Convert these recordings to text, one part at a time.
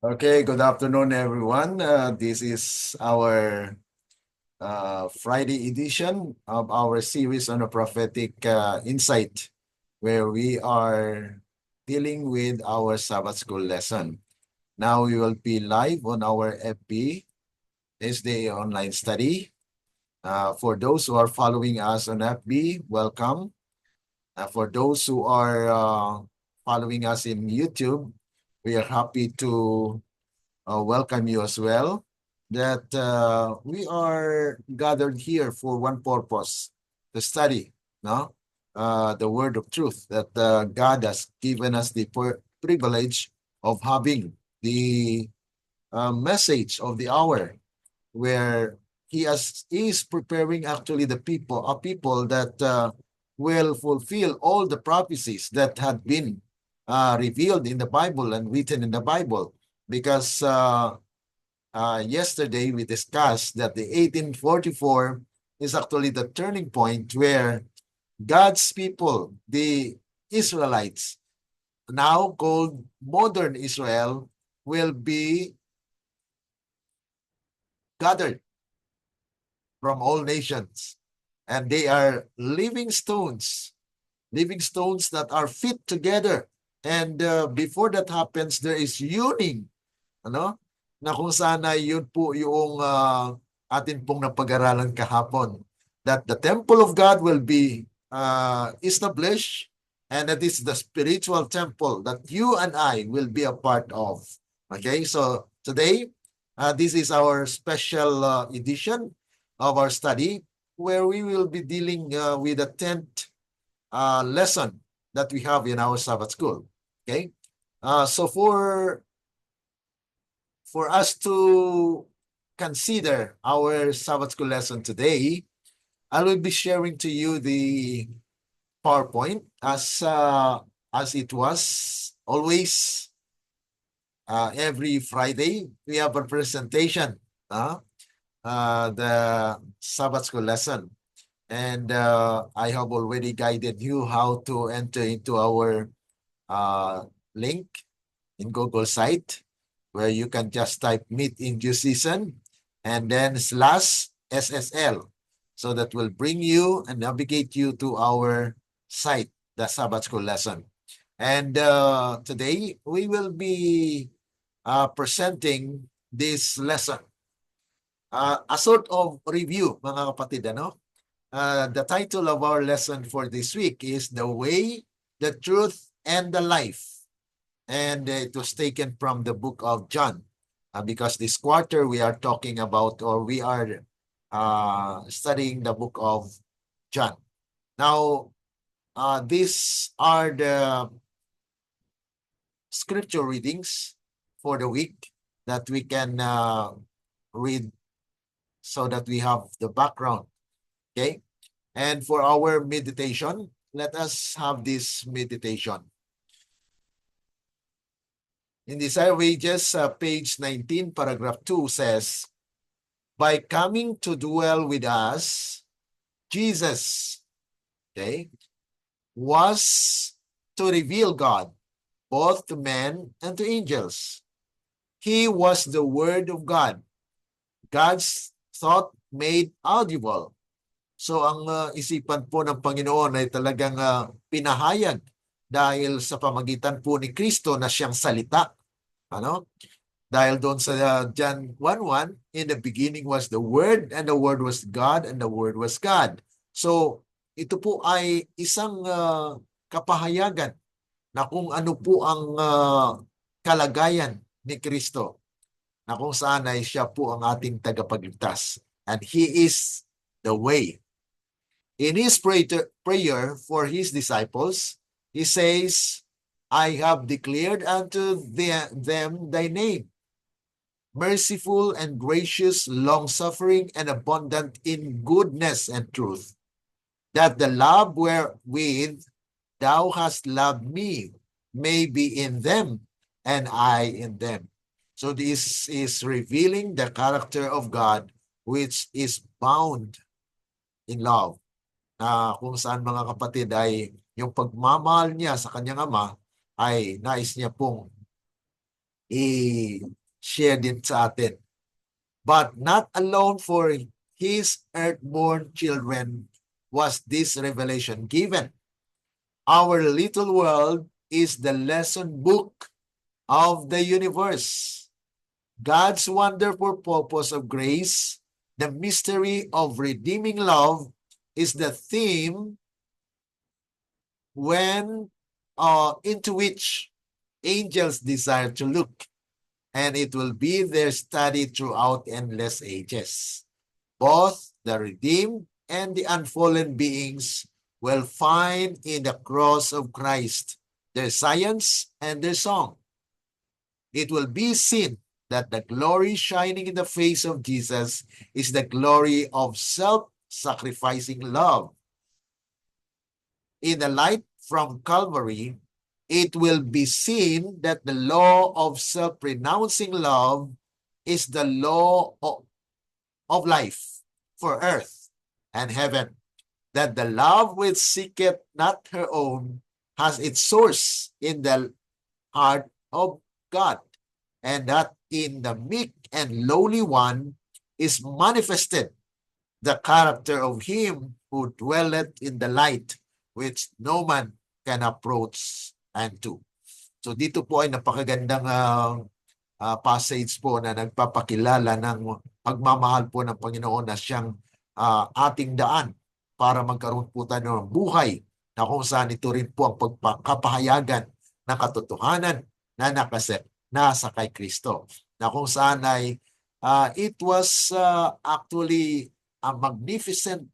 Okay, good afternoon, everyone. This is our Friday edition of our series on a prophetic insight, where we are dealing with our Sabbath school lesson. Now we will be live on our FB SDA online study. For those who are following us on FB, welcome. For those who are following us in YouTube, we are happy to welcome you as well. That we are gathered here for one purpose, to study, no, the word of truth that God has given us the privilege of having the message of the hour, where he is preparing actually the people, a people that will fulfill all the prophecies that had been revealed in the Bible and written in the Bible. Because yesterday we discussed that the 1844 is actually the turning point where God's people, the Israelites, now called modern Israel, will be gathered from all nations. And they are living stones that are fit together. And before that happens, there is union, ano? Na kung sana yun po yung atin pong napag-aralan kahapon. That the temple of God will be established, and that is the spiritual temple that you and I will be a part of. Okay, so today, this is our special edition of our study, where we will be dealing with the 10th lesson that we have in our Sabbath school. Okay, so for us to consider our Sabbath school lesson today, I will be sharing to you the PowerPoint as it was always. Every Friday we have a presentation, the Sabbath school lesson, and I have already guided you how to enter into our link in Google site, where you can just type meet in due season and then slash SSL. So that will bring you and navigate you to our site, the Sabbath school lesson. And today we will be presenting this lesson. A sort of review, mga kapatid, ano? The title of our lesson for this week is The Way, the Truth, and the Life. And it was taken from the book of John, because this quarter we are talking about, or we are studying the book of John. Now, these are the scripture readings for the week that we can read, so that we have the background. Okay, and for our meditation, let us have this meditation. In Desire Wages, page 19, paragraph 2 says, by coming to dwell with us, Jesus, okay, was to reveal God, both to men and to angels. He was the Word of God, God's thought made audible. So ang isipan po ng Panginoon ay talagang pinahayag dahil sa pamagitan po ni Kristo na siyang salita. Ano? Dahil doon sa John 1:1, in the beginning was the Word, and the Word was God, and the Word was God. So ito po ay isang kapahayagan na kung ano po ang kalagayan ni Kristo, na kung saan ay siya po ang ating tagapagligtas. And He is the way. In his prayer for his disciples, he says, I have declared unto them thy name, merciful and gracious, long-suffering and abundant in goodness and truth, that the love wherewith thou hast loved me may be in them, and I in them. So this is revealing the character of God, which is bound in love. Kung saan, mga kapatid, ay yung pagmamahal niya sa kanyang ama ay nais niya pong i-share din sa atin. But not alone for his earthborn children was this revelation given. Our little world is the lesson book of the universe. God's wonderful purpose of grace, the mystery of redeeming love, is the theme when into which angels desire to look, and it will be their study throughout endless ages. Both the redeemed and the unfallen beings will find in the cross of Christ their science and their song. It will be seen that the glory shining in the face of Jesus is the glory of self-sacrificing love. In the light from Calvary, it will be seen that the law of self-renouncing love is the law of life for earth and heaven, that the love which seeketh not her own has its source in the heart of God, and that in the meek and lowly one is manifested the character of him who dwelleth in the light, which no man can approach unto. So dito po ay napakagandang passage po na nagpapakilala ng pagmamahal po ng Panginoon na siyang ating daan para magkaroon po tayo ng buhay na kung saan ito rin po ang pagkakapahayagan ng katotohanan na nasa kay Kristo. Na kung saan ay it was actually a magnificent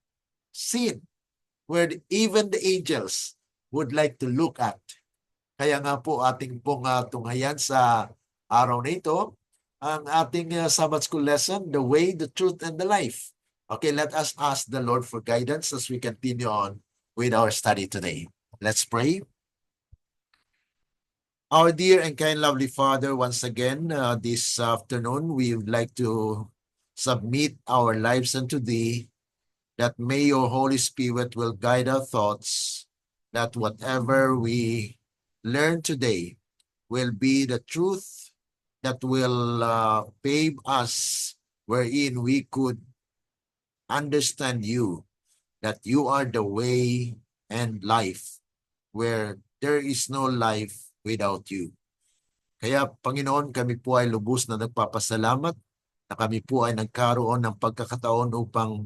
scene where even the angels would like to look at. Kaya nga po ating pong tunghayan sa araw na ito, ang ating Sabbath School lesson, The Way, the Truth, and the Life. Okay, let us ask the Lord for guidance as we continue on with our study today. Let's pray. Our dear and kind lovely Father, once again, this afternoon, we would like to submit our lives unto Thee, that may Your Holy Spirit will guide our thoughts, that whatever we learn today will be the truth that will pave us wherein we could understand You, that You are the way and life, where there is no life without You. Kaya Panginoon, kami po ay lubos na nagpapasalamat na kami po ay nagkaroon ng pagkakataon upang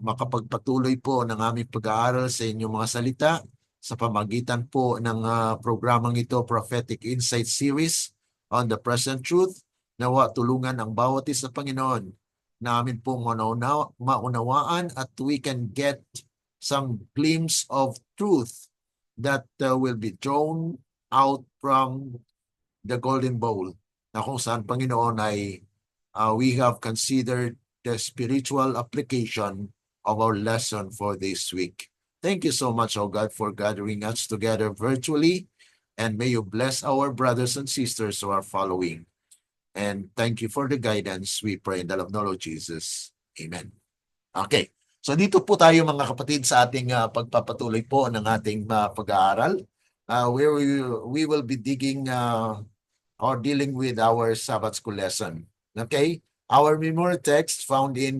makapagpatuloy po ng aming pag-aaral sa inyong mga salita sa pamagitan po ng programang ito, Prophetic Insight Series on the Present Truth. Nawa tulungan ang bawat isa, Panginoon, namin pong maunawaan at we can get some glimpse of truth that will be drawn out from the golden bowl, na kung saan, Panginoon, ay we have considered the spiritual application of our lesson for this week. Thank you so much, O God, for gathering us together virtually, and may You bless our brothers and sisters who are following. And thank You for the guidance. We pray in the love of the Lord Jesus. Amen. Okay. So dito po tayo mga kapatid sa ating pagpapatuloy po ng ating pag-aaral, where we will be digging or dealing with our Sabbath School lesson. Okay? Our memory text found in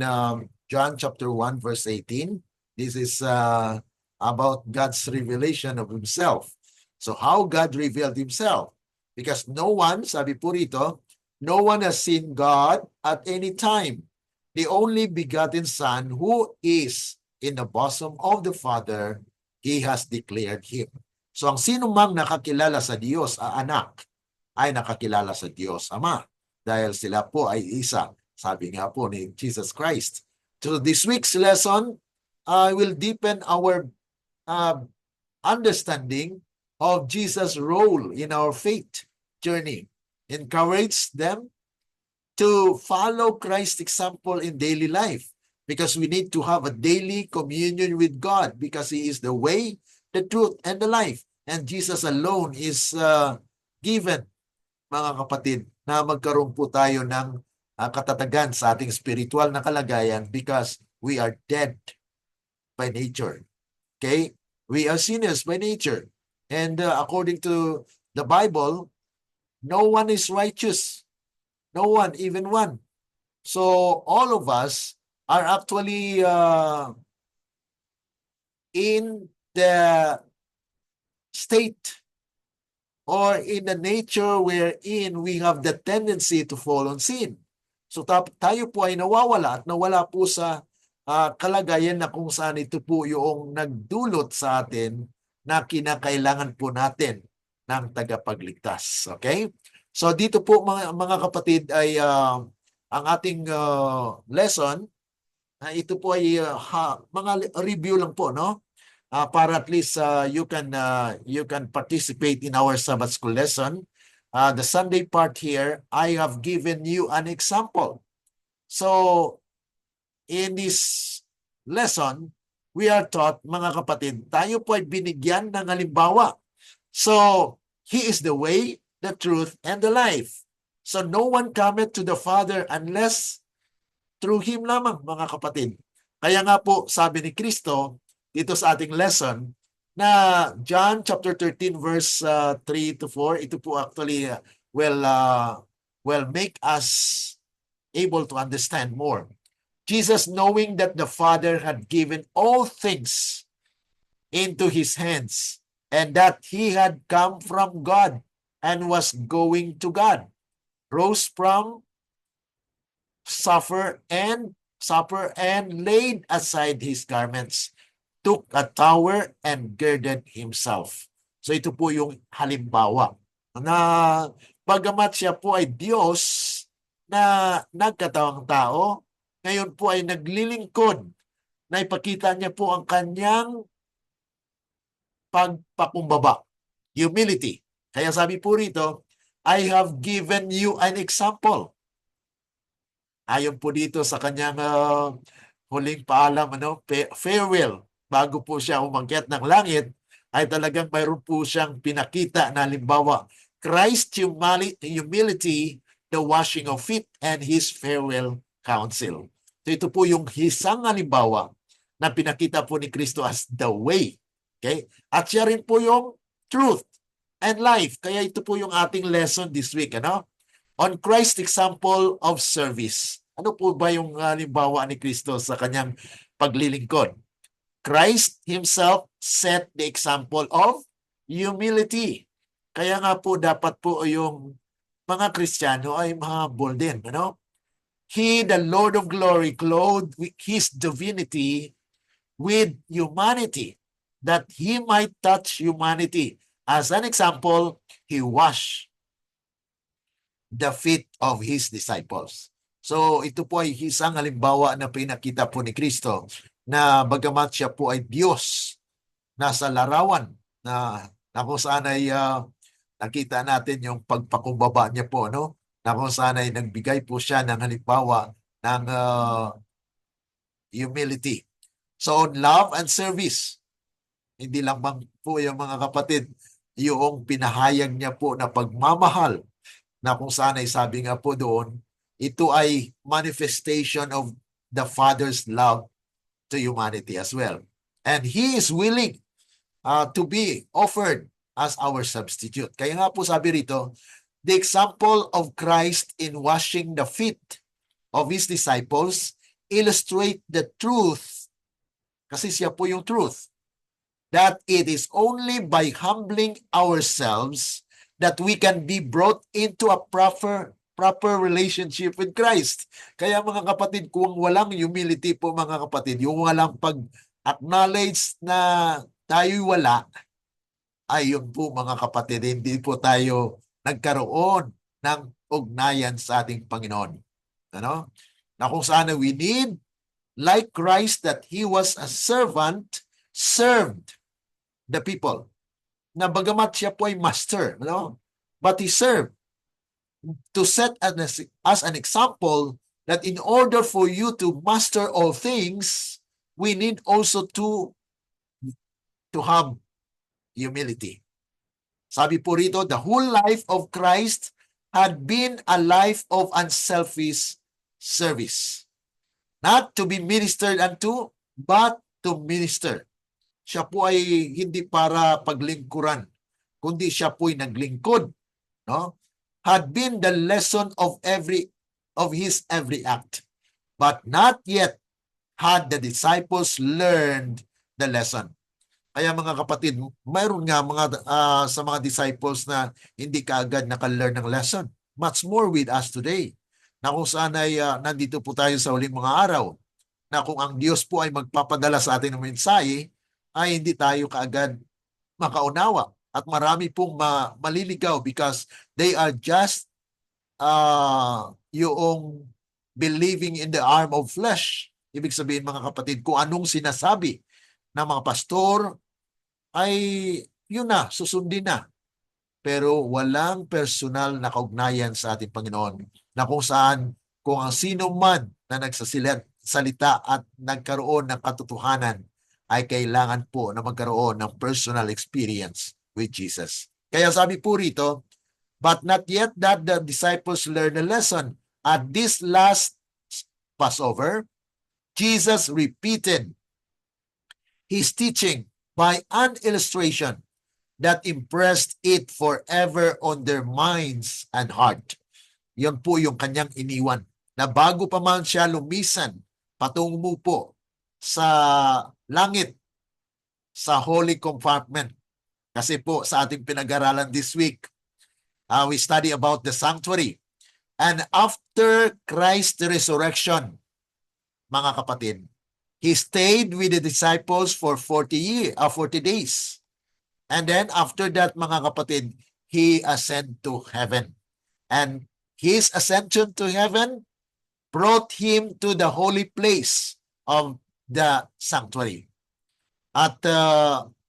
John chapter 1 verse 18. This is about God's revelation of Himself. So how God revealed Himself? Because no one, sabi po rito, no one has seen God at any time. The only begotten Son who is in the bosom of the Father, He has declared Him. So ang sino mang nakakilala sa Diyos, anak, ay nakakilala sa Diyos Ama. Dahil sila po ay isa. Sabi nga po ni Jesus Christ. So this week's lesson will deepen our understanding of Jesus' role in our faith journey. Encourage them to follow Christ's example in daily life, because we need to have a daily communion with God, because He is the way, the truth, and the life. And Jesus alone is given, mga kapatid, na magkaroon po tayo ng katatagan sa ating spiritual na kalagayan, because we are dead by nature. Okay? We are sinners by nature. And according to the Bible, No one is righteous. No one, even one. So all of us are actually in the state or in the nature wherein we have the tendency to fall on sin. So tayo po ay nawawala at nawala po sa kalagayan na kung saan ito po yung nagdulot sa atin na kinakailangan po natin ng tagapagligtas. Okay? So dito po mga kapatid ay ang ating lesson, ito po ay mga review lang po, no? Para at least you can participate in our Sabbath school lesson. The Sunday part here, I have given you an example. So in this lesson, we are taught, mga kapatid, tayo po ay binigyan ng halimbawa. So He is the way, the truth, and the life. So no one cometh to the Father unless through Him lamang, mga kapatid. Kaya nga po, sabi ni Kristo, dito sa ating lesson, na John chapter 13 verse 3 to 4, ito po actually will make us able to understand more. Jesus, knowing that the Father had given all things into His hands, and that He had come from God and was going to God, rose from supper and laid aside His garments, took a towel and girded Himself. So ito po yung halimbawa na bagamat siya po ay Diyos na nagkatawang tao, ngayon po ay naglilingkod na ipakita niya po ang kanyang pagpakumbaba, humility. Kaya sabi po rito, I have given you an example. Ayon po dito sa kanyang huling paalam, farewell, bago po siya umakyat ng langit, ay talagang mayroon po siyang pinakita na halimbawa, Christ's humility, the washing of feet, and His farewell counsel. So ito po yung isang halimbawa na pinakita po ni Kristo as the way. Okay? At siya rin po yung truth and life. Kaya ito po yung ating lesson this week. On Christ's example of service. Ano po ba yung halimbawa ni Kristo sa kanyang paglilingkod? Christ Himself set the example of humility. Kaya nga po dapat po yung mga Kristiyano ay humble din. He, the Lord of glory, clothed His divinity with humanity, that He might touch humanity. As an example, He washed the feet of His disciples. So ito po ay isang halimbawa na pinakita po ni Kristo na bagamat siya po ay Diyos, nasa larawan na kung saan ay nakita natin yung pagpakumbaba niya po, na kung saan ay nagbigay po siya ng halimbawa ng humility. So on love and service, hindi lang po yung mga kapatid, yung pinahayag niya po na pagmamahal, na kung saan ay sabi nga po doon, ito ay manifestation of the Father's love to humanity as well. And He is willing to be offered as our substitute. Kaya nga po sabi rito, the example of Christ in washing the feet of His disciples illustrate the truth, kasi siya po yung truth, that it is only by humbling ourselves that we can be brought into a proper relationship with Christ. Kaya mga kapatid, kung walang humility po mga kapatid, yung walang pag-acknowledge na tayo'y wala, ay yun po mga kapatid, hindi po tayo nagkaroon ng ugnayan sa ating Panginoon. Na kung saan we need, like Christ, that He was a servant, served the people. Na bagamat siya po ay master, but He served to set as an example that in order for you to master all things, we need also to have humility. Sabi po rito, the whole life of Christ had been a life of unselfish service. Not to be ministered unto, but to minister. Siya po ay hindi para paglingkuran, kundi siya po ay naglingkod. had been the lesson of his every act, but not yet had the disciples learned the lesson. Kaya mga kapatid, mayroon nga sa mga disciples na hindi kaagad naka-learn ng lesson. Much more with us today, na kung saan ay nandito po tayo sa huling mga araw, na kung ang Diyos po ay magpapadala sa atin ng mensahe, ay hindi tayo kaagad makaunawa. At marami pong maliligaw because they are just yung believing in the arm of flesh. Ibig sabihin mga kapatid, kung anong sinasabi ng mga pastor, ay yun na, susundin na. Pero walang personal na kaugnayan sa ating Panginoon, na kung saan, kung ang sino man na nagsasalita at nagkaroon ng katotohanan, ay kailangan po na magkaroon ng personal experience with Jesus. Kaya sabi po rito, but not yet that the disciples learn a lesson. At this last Passover, Jesus repeated his teaching by an illustration that impressed it forever on their minds and heart. Yan po yung kanyang iniwan, na bago pa man siya lumisan patungo po sa langit, sa holy compartment. Kasi po sa ating pinag-aralan this week, we study about the sanctuary. And after Christ's resurrection, mga kapatid, he stayed with the disciples for 40 days. And then after that, mga kapatid, he ascended to heaven. And his ascension to heaven brought him to the holy place of the sanctuary. At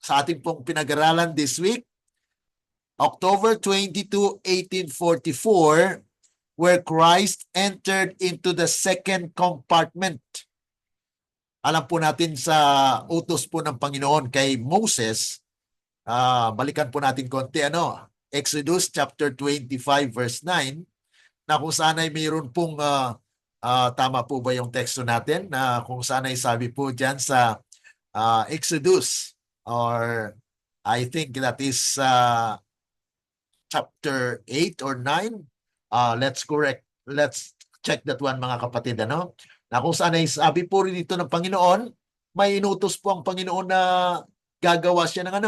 sa ating pong pinag-aralan this week, October 22, 1844, where Christ entered into the second compartment. Alam po natin sa utos po ng Panginoon kay Moses, balikan po natin konti, Exodus chapter 25 verse 9, na kung saan ay mayroon pong, tama po ba yung teksto natin, na kung saan ay sabi po dyan sa Exodus, or I think that is chapter 8 or 9. Let's check that one mga kapatid, na kung saan ay sabi po rin dito ng Panginoon, may inutos po ang Panginoon na gagawa siya ng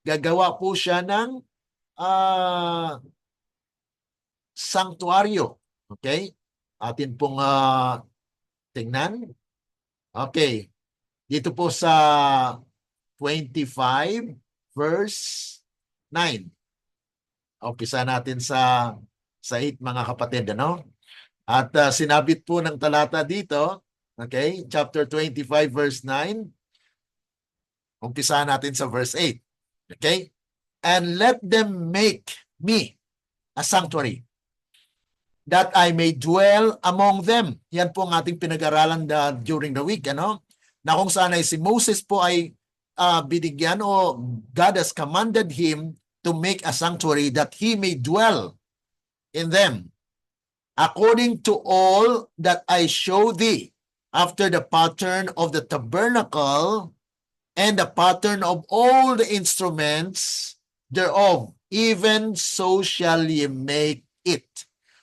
gagawa po siya ng sanctuaryo. Okay? Atin pong tingnan. Okay. Dito po sa 25 verse 9. Umpisa natin sa 8 mga kapatid, At sinabit po ng talata dito, okay, chapter 25 verse 9. Umpisa natin sa verse 8. Okay? And let them make me a sanctuary, that I may dwell among them. Yan po ang ating pinag-aralan during the week, na kung saan ay si Moses po ay binigyan, o God has commanded him to make a sanctuary that he may dwell in them, according to all that I show thee, after the pattern of the tabernacle and the pattern of all the instruments thereof, even so shall ye make it.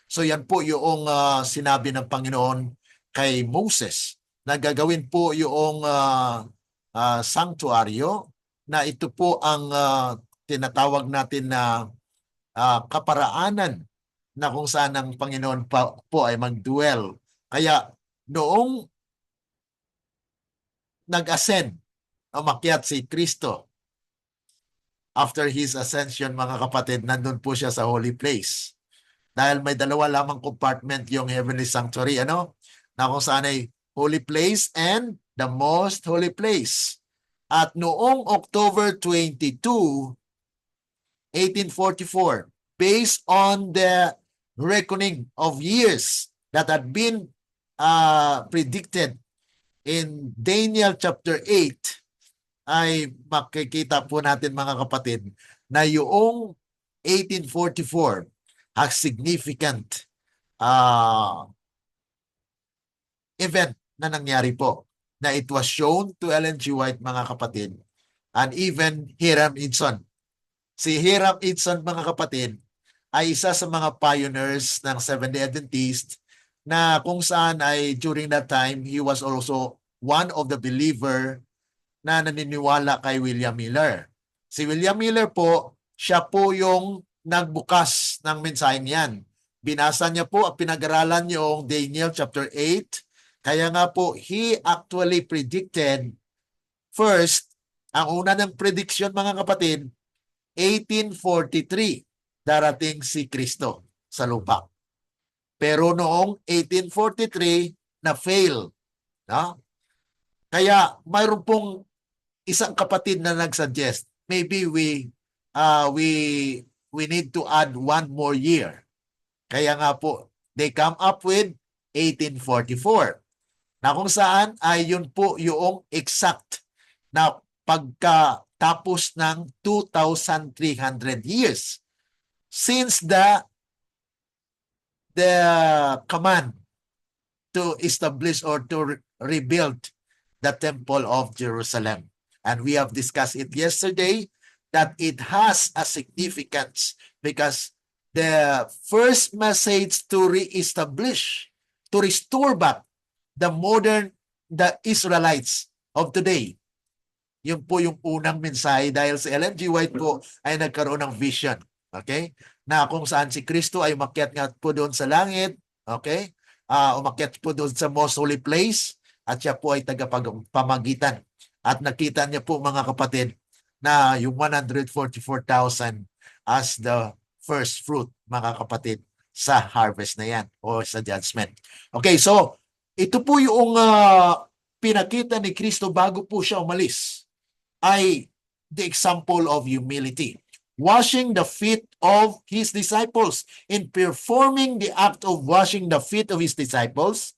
So yan po yung sinabi ng Panginoon kay Moses, na gagawin po yung sanctuaryo, na ito po ang tinatawag natin na kaparaanan, na kung saan ang Panginoon po ay mag-dwell. Kaya noong nag-ascend, umakyat si Kristo, after his ascension mga kapatid, nandun po siya sa holy place. Dahil may dalawa lamang compartment yung heavenly sanctuary, na kung saan ay holy place and the most holy place. At noong October 22, 1844, based on the reckoning of years that had been predicted in Daniel chapter 8, ay makikita po natin mga kapatid na yung 1844 has significant event na nangyari po, na it was shown to Ellen G. White mga kapatid, and even Hiram Edson. Si Hiram Edson mga kapatid ay isa sa mga pioneers ng Seventh-day Adventist na kung saan ay during that time, he was also one of the believer na naniniwala kay William Miller. Si William Miller po, siya po yung nagbukas ng mensaheng yan. Binasa niya po at pinag-aralan yung Daniel chapter 8. Kaya nga po, he actually predicted first, ang una ng prediction mga kapatid, 1843, darating si Kristo sa lupa. Pero noong 1843, na-fail. No? Kaya mayroon pong isang kapatid na nag-suggest, maybe we need to add one more year. Kaya nga po, they come up with 1844. Na kung saan ay yun po yung exact na pagkatapos ng 2,300 years since the command to establish or to rebuild the Temple of Jerusalem. And we have discussed it yesterday that it has a significance because the first message to reestablish, to restore back the Israelites of today. Yun po yung unang mensahe dahil si Ellen G. White po ay nagkaroon ng vision. Okay? Na kung saan si Kristo ay umakyat nga po doon sa langit. Okay? Umakyat po doon sa most holy place at siya po ay tagapamagitan. At nakita niya po mga kapatid na yung 144,000 as the first fruit mga kapatid sa harvest na yan o sa judgment. Okay, so ito po yung pinakita ni Kristo bago po siya umalis ay the example of humility. Washing the feet of his disciples. In performing the act of washing the feet of his disciples,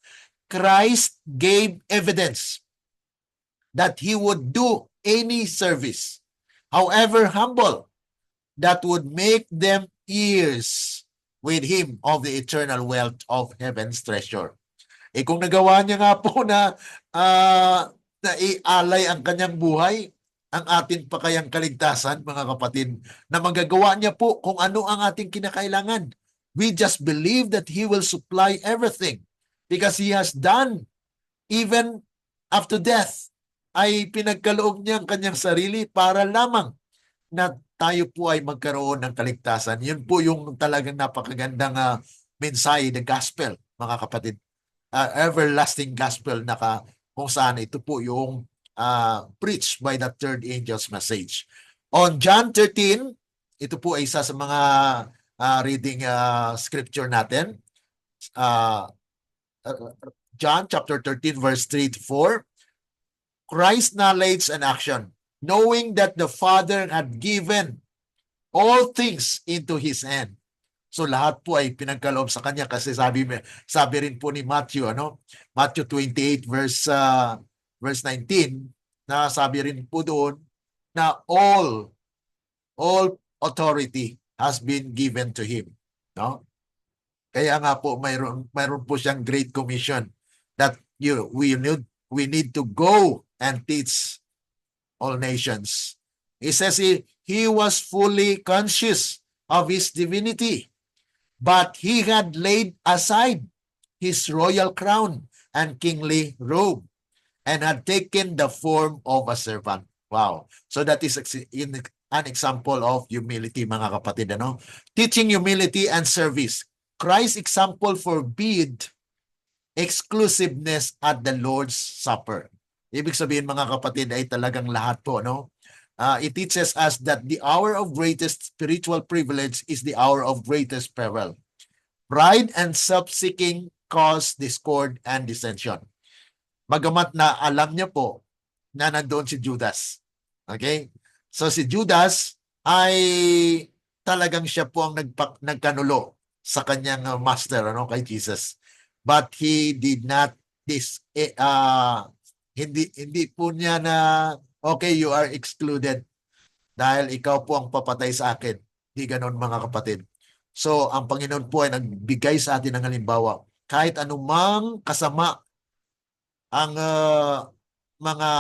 Christ gave evidence that he would do any service, however humble, that would make them heirs with him of the eternal wealth of heaven's treasure. Kung nagawa niya nga po na naialay ang kanyang buhay, ang atin pa kayang kaligtasan, mga kapatid, na magagawa niya po kung ano ang ating kinakailangan. We just believe that he will supply everything because he has done even after death ay pinagkaloob niya ang kanyang sarili para lamang na tayo po ay magkaroon ng kaligtasan. Yun po yung talagang napakagandang mensahe, the gospel, mga kapatid. Everlasting gospel na kung saan ito po yung preached by the third angel's message. On John 13, ito po ay isa sa mga reading scripture natin. John chapter 13 verse 3 to 4. Christ's knowledge and action, knowing that the Father had given all things into his hand. So lahat po ay pinagkaloob sa kanya kasi sabi rin po ni Matthew, Matthew 28 verse 19, na sabi rin po doon na all authority has been given to him, no? Kaya nga po mayroon po siyang great commission that we need to go and teach all nations. He says he was fully conscious of his divinity, but he had laid aside his royal crown and kingly robe and had taken the form of a servant. Wow. So that is an example of humility, mga kapatid. Teaching humility and service. Christ's example forbid exclusiveness at the Lord's Supper. Ibig sabihin, mga kapatid, ay talagang lahat po, it teaches us that the hour of greatest spiritual privilege is the hour of greatest peril. Pride and self-seeking cause discord and dissension. Bagamat na alam niya po na nandoon si Judas. Okay? So si Judas ay talagang siya po ang nagkanulo sa kanyang master, kay Jesus. But he did not hindi po niya na okay, you are excluded dahil ikaw po ang papatay sa akin. Di ganon, mga kapatid. So ang Panginoon po ay nagbigay sa atin ng halimbawa. Kahit anumang kasama ang mga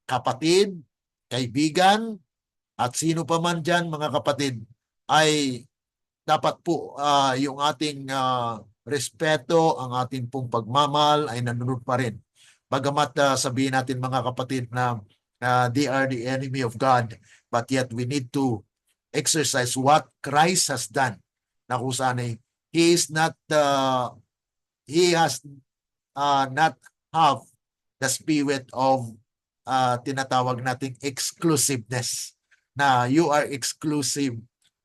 kapatid, kaibigan, at sino pa man dyan, mga kapatid, ay dapat po yung ating respeto, ang ating pong pagmamahal ay nandun pa rin. Bagamat sabihin natin mga kapatid na they are the enemy of God, but yet we need to exercise what Christ has done. Na kung saan he is not, he has not have the spirit of tinatawag nating exclusiveness. Na you are exclusive,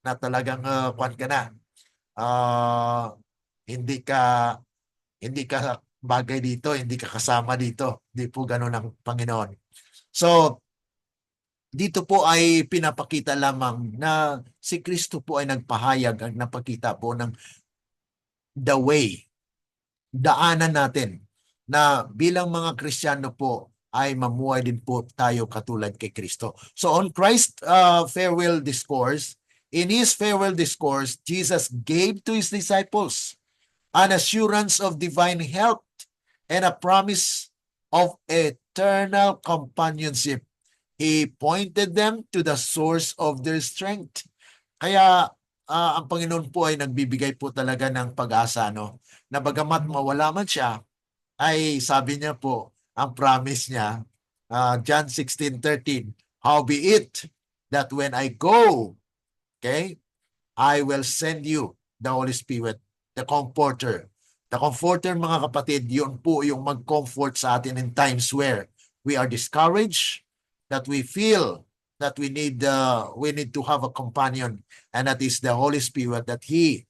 na talagang kwan ka na. Hindi ka bagay dito, hindi ka kasama dito. Hindi po ganun ang Panginoon. So, dito po ay pinapakita lamang na si Kristo po ay nagpahayag, ang napakita po ng the way, daanan natin na bilang mga Kristiyano po ay mamuhay din po tayo katulad kay Kristo. So on Christ's farewell discourse, in his farewell discourse, Jesus gave to his disciples an assurance of divine help and a promise of eternal companionship. He pointed them to the source of their strength. Kaya ang Panginoon po ay nagbibigay po talaga ng pag-asa, no? Na bagamat mawala man siya, ay sabi niya po, ang promise niya, John 16:13, howbeit that when I go, okay, I will send you the Holy Spirit, the Comforter. The Comforter, mga kapatid, yun po yung mag-comfort sa atin in times where we are discouraged, that we feel that we need to have a companion, and that is the Holy Spirit that He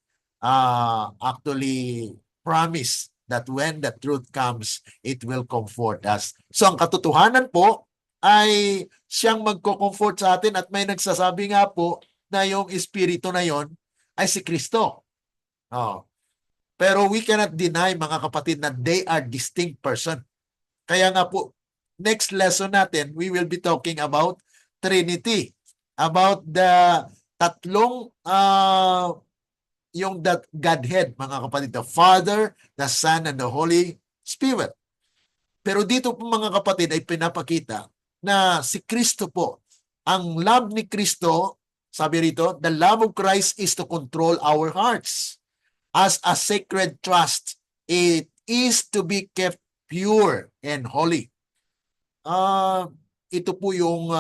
actually promised that when the truth comes, it will comfort us. So ang katotohanan po ay siyang magko-comfort sa atin, at may nagsasabi nga po na yung Espiritu na yon ay si Kristo. Oh. Pero we cannot deny, mga kapatid, na they are distinct person. Kaya nga po, next lesson natin, we will be talking about Trinity. About the tatlong yung that Godhead, mga kapatid, the Father, the Son, and the Holy Spirit. Pero dito po, mga kapatid, ay pinapakita na si Kristo po, ang love ni Kristo, sabi rito, the love of Christ is to control our hearts. As a sacred trust, it is to be kept pure and holy. Ito po yung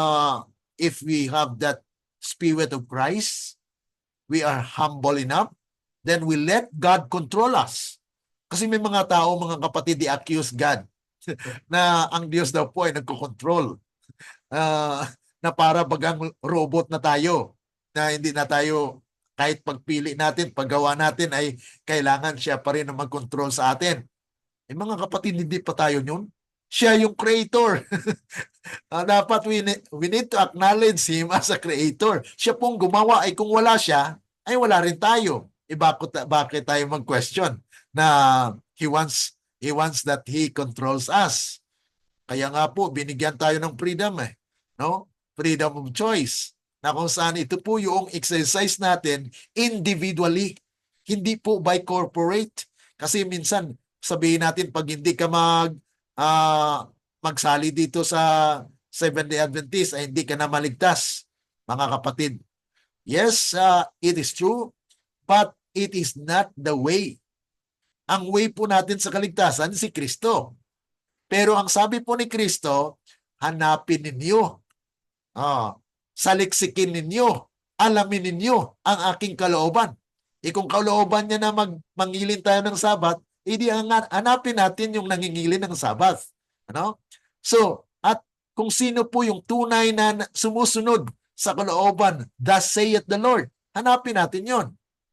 if we have that Spirit of Christ, we are humble enough, then we let God control us. Kasi may mga tao, mga kapatid, they accuse God na ang Diyos daw po ay nagko-control. Na para bagang robot na tayo, na hindi na tayo, kahit pagpili natin, paggawa natin, ay kailangan siya pa rin na mag-control sa atin. Mga kapatid, hindi pa tayo yun. Siya yung creator. Dapat we need to acknowledge Him as a creator. Siya pong gumawa, ay kung wala siya, ay wala rin tayo. Bakit tayo mag-question na He wants that He controls us. Kaya nga po, binigyan tayo ng freedom no? Freedom of choice. Na kung saan ito po yung exercise natin individually, hindi po by corporate. Kasi minsan, sabihin natin, pag hindi ka magsali dito sa Seventh-day Adventist, ay hindi ka na maligtas, mga kapatid. Yes, it is true, but it is not the way. Ang way po natin sa kaligtasan, si Kristo. Pero ang sabi po ni Kristo, hanapin ninyo, saliksikin ninyo, alamin ninyo ang aking kalooban. Kung kalooban niya na mangilin tayo ng Sabat, hindi hanapin natin yung nangingilin ng Sabat. Ano? So, at kung sino po yung tunay na sumusunod sa kalooban, thus saith the Lord, hanapin natin yon.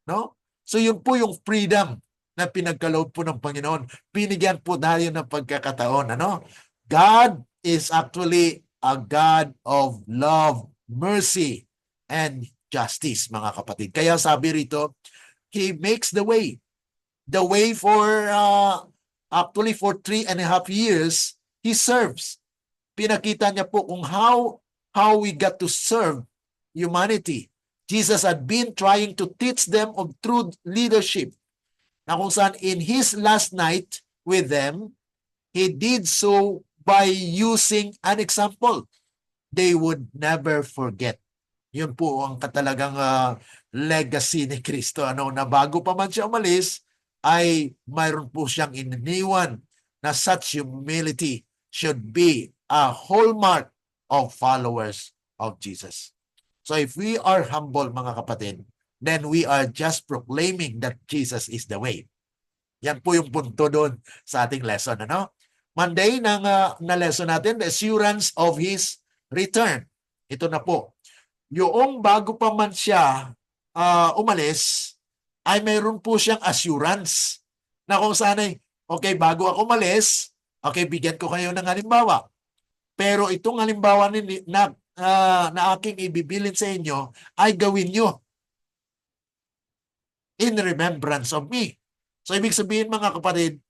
No? So, yun po yung freedom na pinagkaloob po ng Panginoon. Binigyan po tayo ng pagkakataon. Ano? God is actually a God of love, mercy, and justice, mga kapatid. Kaya sabi rito, He makes the way. The way for, actually for 3.5 years, He serves. Pinakita niya po kung how we got to serve humanity. Jesus had been trying to teach them of true leadership. Na kung saan in His last night with them, He did so by using an example they would never forget. Yun po ang katalagang legacy ni Kristo. Ano, na bago pa man siya umalis, ay mayroon po siyang iniwan na such humility should be a hallmark of followers of Jesus. So if we are humble, mga kapatid, then we are just proclaiming that Jesus is the way. Yan po yung punto doon sa ating lesson. Ano? Monday na lesson natin, the assurance of His return. Ito na po. Yung bago pa man siya umalis, ay mayroon po siyang assurance na kung saan ay, okay, bago ako umalis, okay, bigyan ko kayo ng halimbawa. Pero itong halimbawa na aking ibibilin sa inyo ay gawin nyo in remembrance of me. So ibig sabihin, mga kapatid,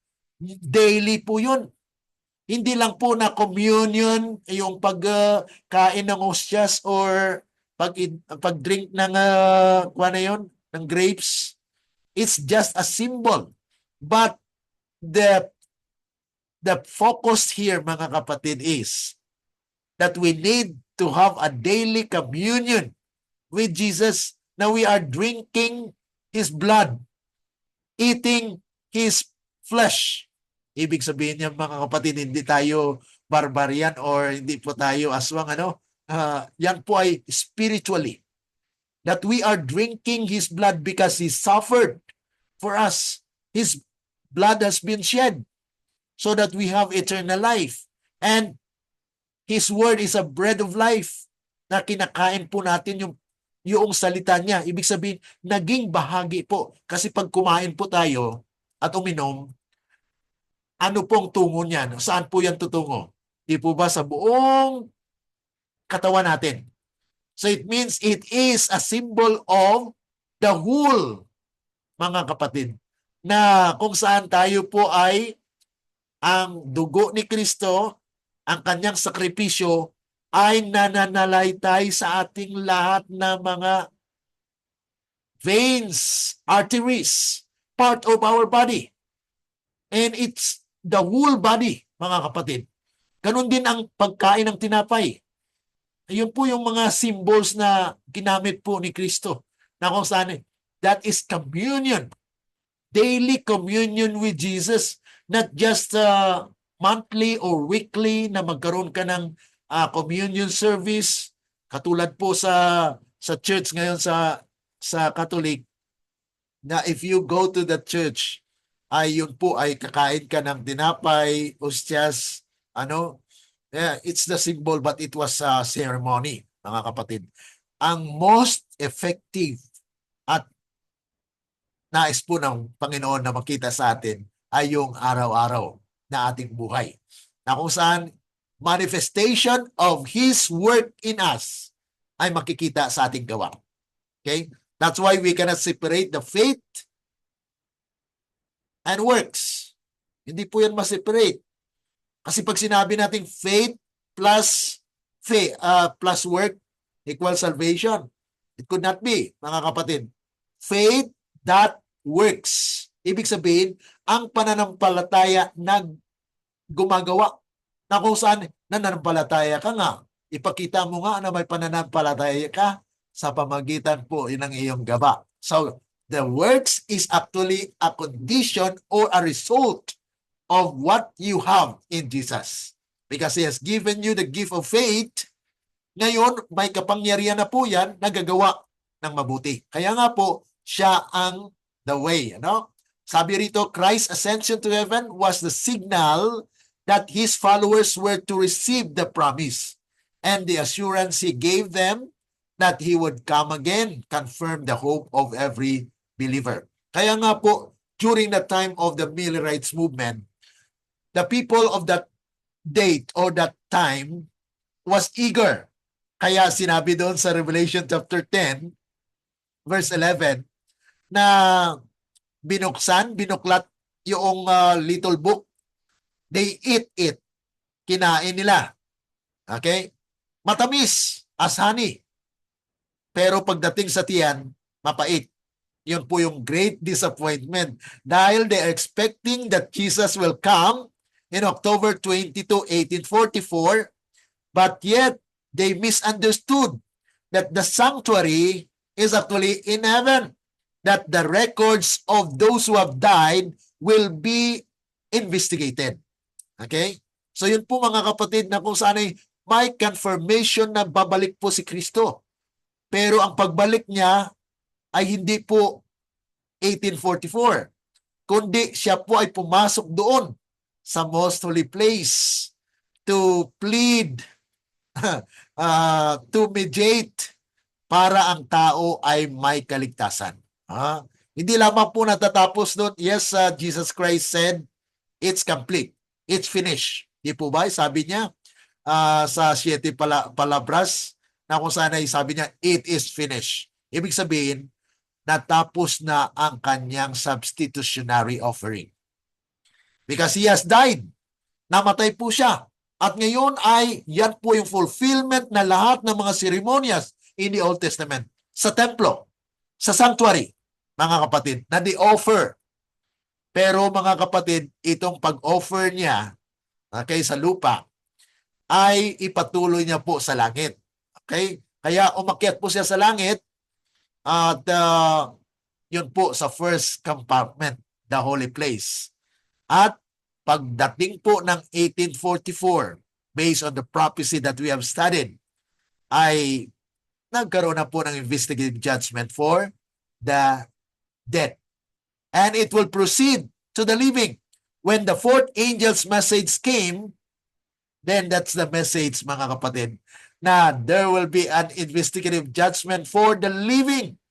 daily po yun. Hindi lang po na communion, yung pagkain ng ostias or pag-drink ng ng grapes. It's just a symbol. But the focus here, mga kapatid, is that we need to have a daily communion with Jesus, na we are drinking His blood, eating His flesh. Ibig sabihin niya, mga kapatid, hindi tayo barbarian or hindi po tayo aswang. Yan po ay spiritually. That we are drinking His blood because He suffered for us. His blood has been shed so that we have eternal life. And His word is a bread of life na kinakain po natin yung salita niya. Ibig sabihin, naging bahagi po. Kasi pag kumain po tayo at uminom, ano pong tungo niyan? Saan po yan tutungo? Di po ba sa buong katawan natin? So it means it is a symbol of the whole, mga kapatid, na kung saan tayo po ay ang dugo ni Kristo, ang kanyang sakripisyo, ay nananalaytay sa ating lahat na mga veins, arteries, part of our body. And it's the whole body, mga kapatid. Ganun din ang pagkain ng tinapay. Ayun po yung mga symbols na ginamit po ni Kristo. Na kung saan, that is communion. Daily communion with Jesus. Not just monthly or weekly na magkaroon ka ng communion service. Katulad po sa church ngayon sa Catholic, na if you go to the church, ay yun po ay kakain ka ng tinapay, ostias, it's the symbol, but it was a ceremony, mga kapatid. Ang most effective at nais po ng Panginoon na makita sa atin ay yung araw-araw na ating buhay. Na kung saan manifestation of His work in us ay makikita sa ating gawa. Okay? That's why we cannot separate the faith and works. Hindi po yan ma-separate. Kasi pag sinabi natin faith plus work equals salvation, it could not be, mga kapatid. Faith that works. Ibig sabihin, ang pananampalataya na gumagawa. Na kung saan nananampalataya ka nga, ipakita mo nga na may pananampalataya ka sa pamagitan po ng iyong gawa. So, the works is actually a condition or a result of what you have in Jesus. Because He has given you the gift of faith, ngayon may kapangyarihan na po yan na gagawa ng mabuti. Kaya nga po, siya ang the way. Sabi rito, Christ's ascension to heaven was the signal that His followers were to receive the promise and the assurance He gave them that He would come again, confirm the hope of every believer. Kaya nga po, during the time of the Millerites movement, the people of that date or that time was eager. Kaya sinabi doon sa Revelation chapter 10, verse 11, na binuklat yung little book. They eat it. Kinain nila. Okay? Matamis as honey. Pero pagdating sa tiyan, mapait. Yun po yung great disappointment. Dahil they're expecting that Jesus will come in October 22, 1844, but yet they misunderstood that the sanctuary is actually in heaven, that the records of those who have died will be investigated. Okay? So yun po mga kapatid na kung saan ay may confirmation na babalik po si Kristo. Pero ang pagbalik niya ay hindi po 1844, kundi siya po ay pumasok doon sa most holy place to plead, to mediate para ang tao ay may kaligtasan. Hindi lamang po natatapos doon. Yes, Jesus Christ said, it's complete. It's finished. Di po ba? Sabi niya sa 7 palabras na kung saan ay sabi niya, it is finished. Ibig sabihin, natapos na ang kanyang substitutionary offering. Because he has died. Namatay po siya. At ngayon ay yan po yung fulfillment na lahat ng mga seremonyas in the Old Testament sa templo, sa sanctuary, mga kapatid, na di-offer. Pero mga kapatid, itong pag-offer niya sa lupa ay ipatuloy niya po sa langit. Okay? Kaya umakyat po siya sa langit at yun po sa first compartment, the holy place. At pagdating po ng 1844, based on the prophecy that we have studied, ay nagkaroon na po ng investigative judgment for the dead. And it will proceed to the living. When the fourth angel's message came, then that's the message, mga kapatid, na there will be an investigative judgment for the living.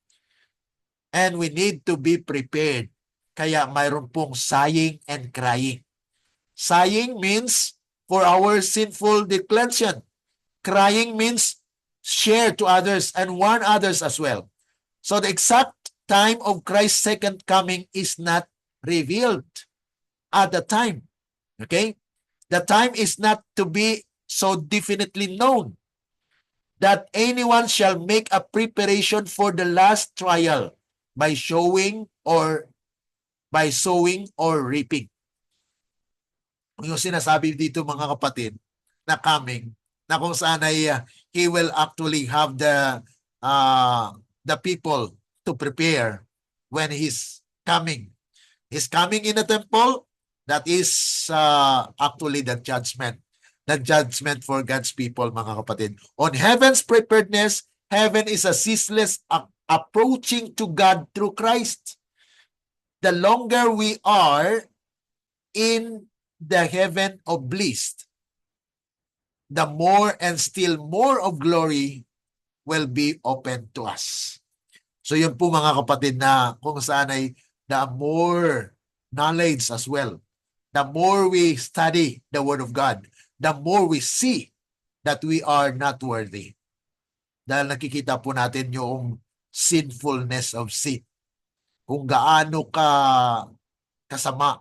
And we need to be prepared. Kaya mayroon pong sighing and crying. Sighing means for our sinful declension. Crying means share to others and warn others as well. So the exact time of Christ's second coming is not revealed at the time. Okay? The time is not to be so definitely known that anyone shall make a preparation for the last trial by sowing or reaping. Yung sinasabi dito mga kapatid na coming, na kung saan ay he will actually have the people to prepare when he's coming. He's coming in the temple. That is actually the judgment. The judgment for God's people, mga kapatid. On heaven's preparedness, heaven is a ceaseless approaching to God through Christ. The longer we are in the heaven of bliss, the more and still more of glory will be open to us. So yun po mga kapatid na kung saan ay the more knowledge as well, the more we study the Word of God, the more we see that we are not worthy. Dahil nakikita po natin yung sinfulness of sin. Kung gaano kasama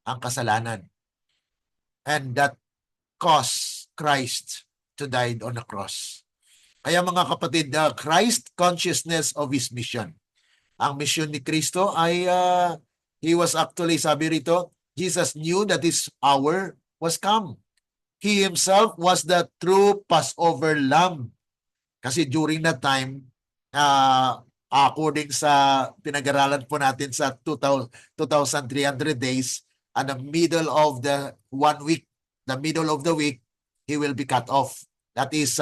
ang kasalanan. And that caused Christ to die on the cross. Kaya mga kapatid, the Christ consciousness of His mission. Ang mission ni Kristo ay, He was actually, sabi rito, Jesus knew that His hour was come. He Himself was the true Passover Lamb. Kasi during that time, according sa pinag-aralan po natin sa 2,300 days, at the middle of the 1 week, the middle of the week, He will be cut off. That is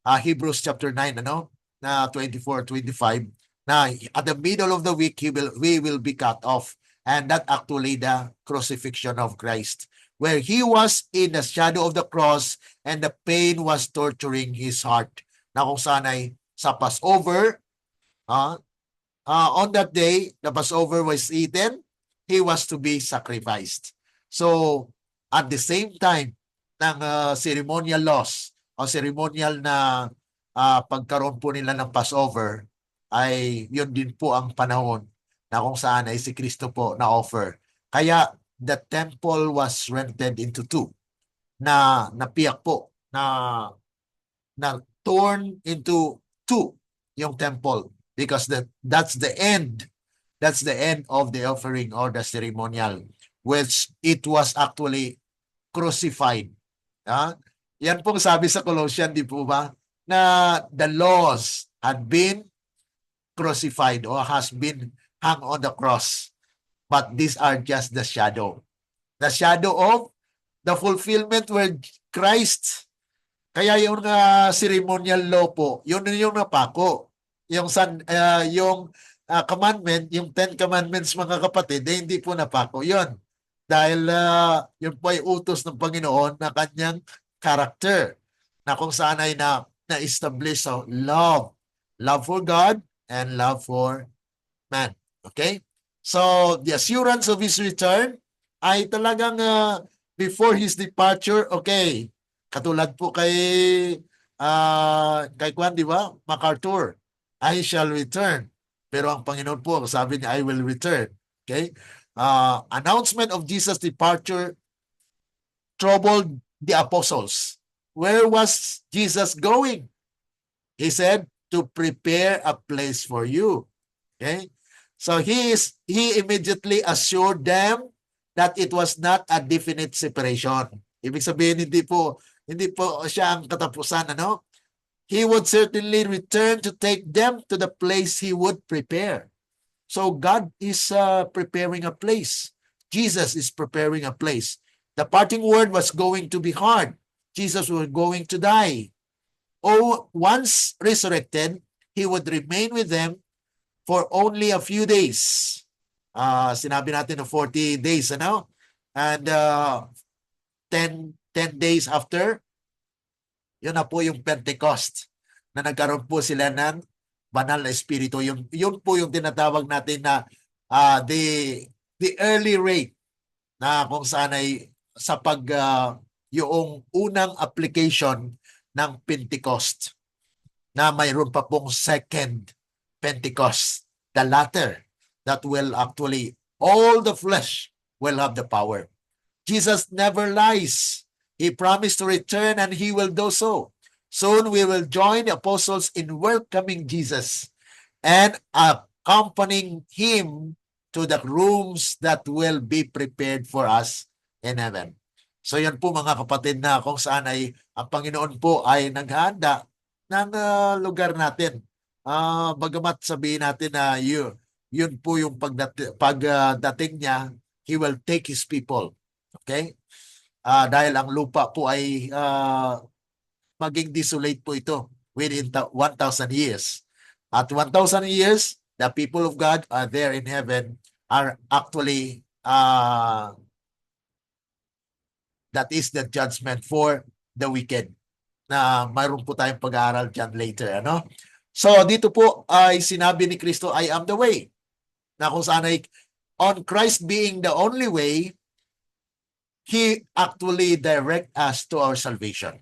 Hebrews chapter 9, na 24-25. Na at the middle of the week, we will be cut off. And that actually the crucifixion of Christ, where He was in the shadow of the cross and the pain was torturing His heart. Na kung saan ay sa Passover, on that day, the Passover was eaten, He was to be sacrificed. So, at the same time, ng ceremonial laws o ceremonial na pagkaroon po nila ng Passover, ay yun din po ang panahon na kung saan ay si Kristo po na-offer. Kaya, the temple was rented into two. Na napiyak po, na torn into two yung temple. Because that's the end. That's the end of the offering or the ceremonial, which it was actually crucified. Yan pong sabi sa Colossians, di po ba? na the laws had been crucified or has been hung on the cross. But these are just the shadow. The shadow of the fulfillment where Christ, kaya yung ceremonial law po, yun yung napako. Yung commandment, yung 10 commandments mga kapatid, hindi po napako. Yun. Dahil yun po ay utos ng Panginoon na kanyang character na kung saan ay na-establish so love. Love for God and love for man. Okay? So, the assurance of His return ay talagang before His departure, okay, katulad po kay Juan, di ba? MacArthur, I shall return. Pero ang Panginoon po, sabi niya, I will return. Okay? Announcement of Jesus' departure troubled the apostles. Where was Jesus going? He said, to prepare a place for you. Okay? So he immediately assured them that it was not a definite separation. Ibig sabihin, hindi po siya ang katapusan, ano? He would certainly return to take them to the place he would prepare. So God is preparing a place. Jesus is preparing a place. The parting word was going to be hard. Jesus was going to die. Oh, once resurrected, he would remain with them for only a few days. Sinabi natin na 40 days, ano? And 10 days after, yun na po yung Pentecost na nagkaroon po sila ng banal na espiritu. Yun po yung tinatawag natin na the early rate na kung saan ay sa yung unang application ng Pentecost na mayroon pa pong second Pentecost, the latter that will actually all the flesh will have the power. Jesus never lies. He promised to return and he will do so. Soon we will join the apostles in welcoming Jesus and accompanying him to the rooms that will be prepared for us in heaven. So yan po mga kapatid na kung saan ay ang Panginoon po ay naghahanda ng lugar natin. Bagamat sabihin natin na yun po yung pagdating niya, he will take his people. Okay? Dahil ang lupa po ay maging desolate po ito within 1,000 years. At 1,000 years, the people of God are there in heaven are actually that is the judgment for the wicked na mayroon po tayong pag-aaral dyan later. Ano? So dito po ay sinabi ni Kristo, I am the way. Na kung saan ay on Christ being the only way, He actually direct us to our salvation.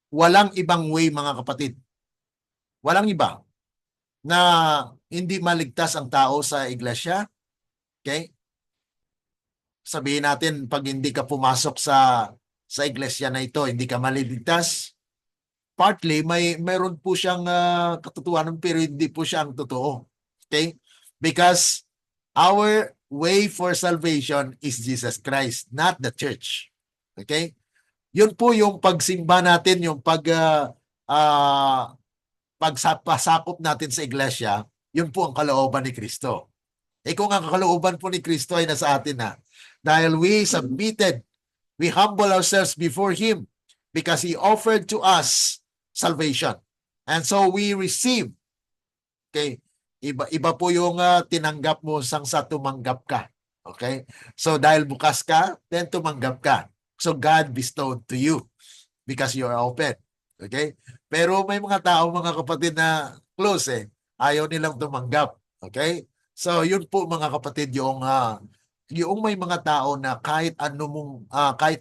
Walang ibang way mga kapatid. Walang iba na hindi maligtas ang tao sa iglesia. Okay? Sabihin natin pag hindi ka pumasok sa iglesia na ito, hindi ka maliligtas. Partly mayroon po siyang katotohanan pero hindi po siya ang totoo. Okay? Because our way for salvation is Jesus Christ, not the church. Okay? Yun po yung pagsimba natin, yung pagsapasakop natin sa iglesia, yun po ang kalooban ni Kristo. Kung ang kalooban po ni Kristo ay nasa atin na, dahil we submitted, we humble ourselves before Him because He offered to us salvation. And so we receive. Okay? Iba po yung tinanggap mo sa tumanggap ka. Okay? So dahil bukas ka, then tumanggap ka. So God bestowed to you because you are open. Okay? Pero may mga tao, mga kapatid na close ayaw nilang tumanggap. Okay? So yun po mga kapatid yung may mga tao na kahit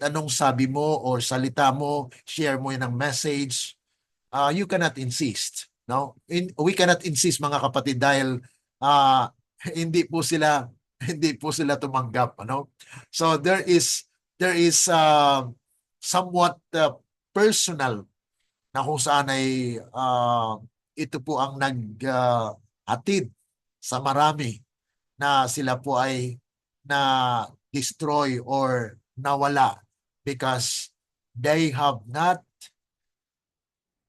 anong sabi mo or salita mo, share mo yun ng message, you cannot insist. No? We cannot insist mga kapatid dahil hindi po sila tumanggap, ano? So there is somewhat personal na kung saan ay ito po ang naghatid sa marami na sila po ay na destroy or nawala because they have not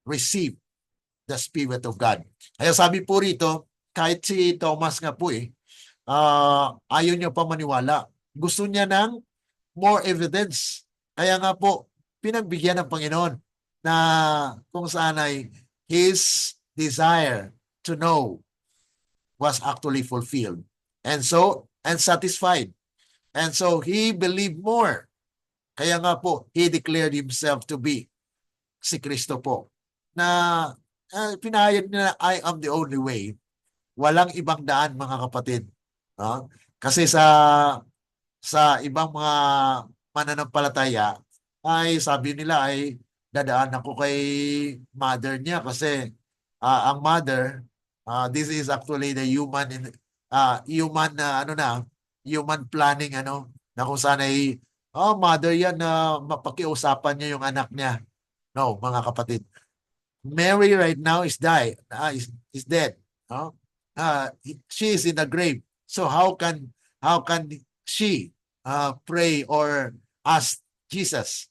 receive the Spirit of God. Kaya sabi po rito, kahit si Thomas nga po ayaw niya pa maniwala. Gusto niya ng more evidence. Kaya nga po, pinagbigyan ng Panginoon na kung saan ay his desire to know was actually fulfilled. And satisfied. And so, he believed more. Kaya nga po, he declared himself to be si Kristo po. Na pinahayag niya na I am the only way. Walang ibang daan, mga kapatid. No? Kasi sa ibang mga mananampalataya, ay sabi nila ay dadaan ako kay mother niya kasi ang mother, this is actually the human planning na kung saan ay mother yan na mapakiusapan niya yung anak niya. No, mga kapatid. Mary right now is dead. No? She is in the grave. So how can she pray or ask Jesus?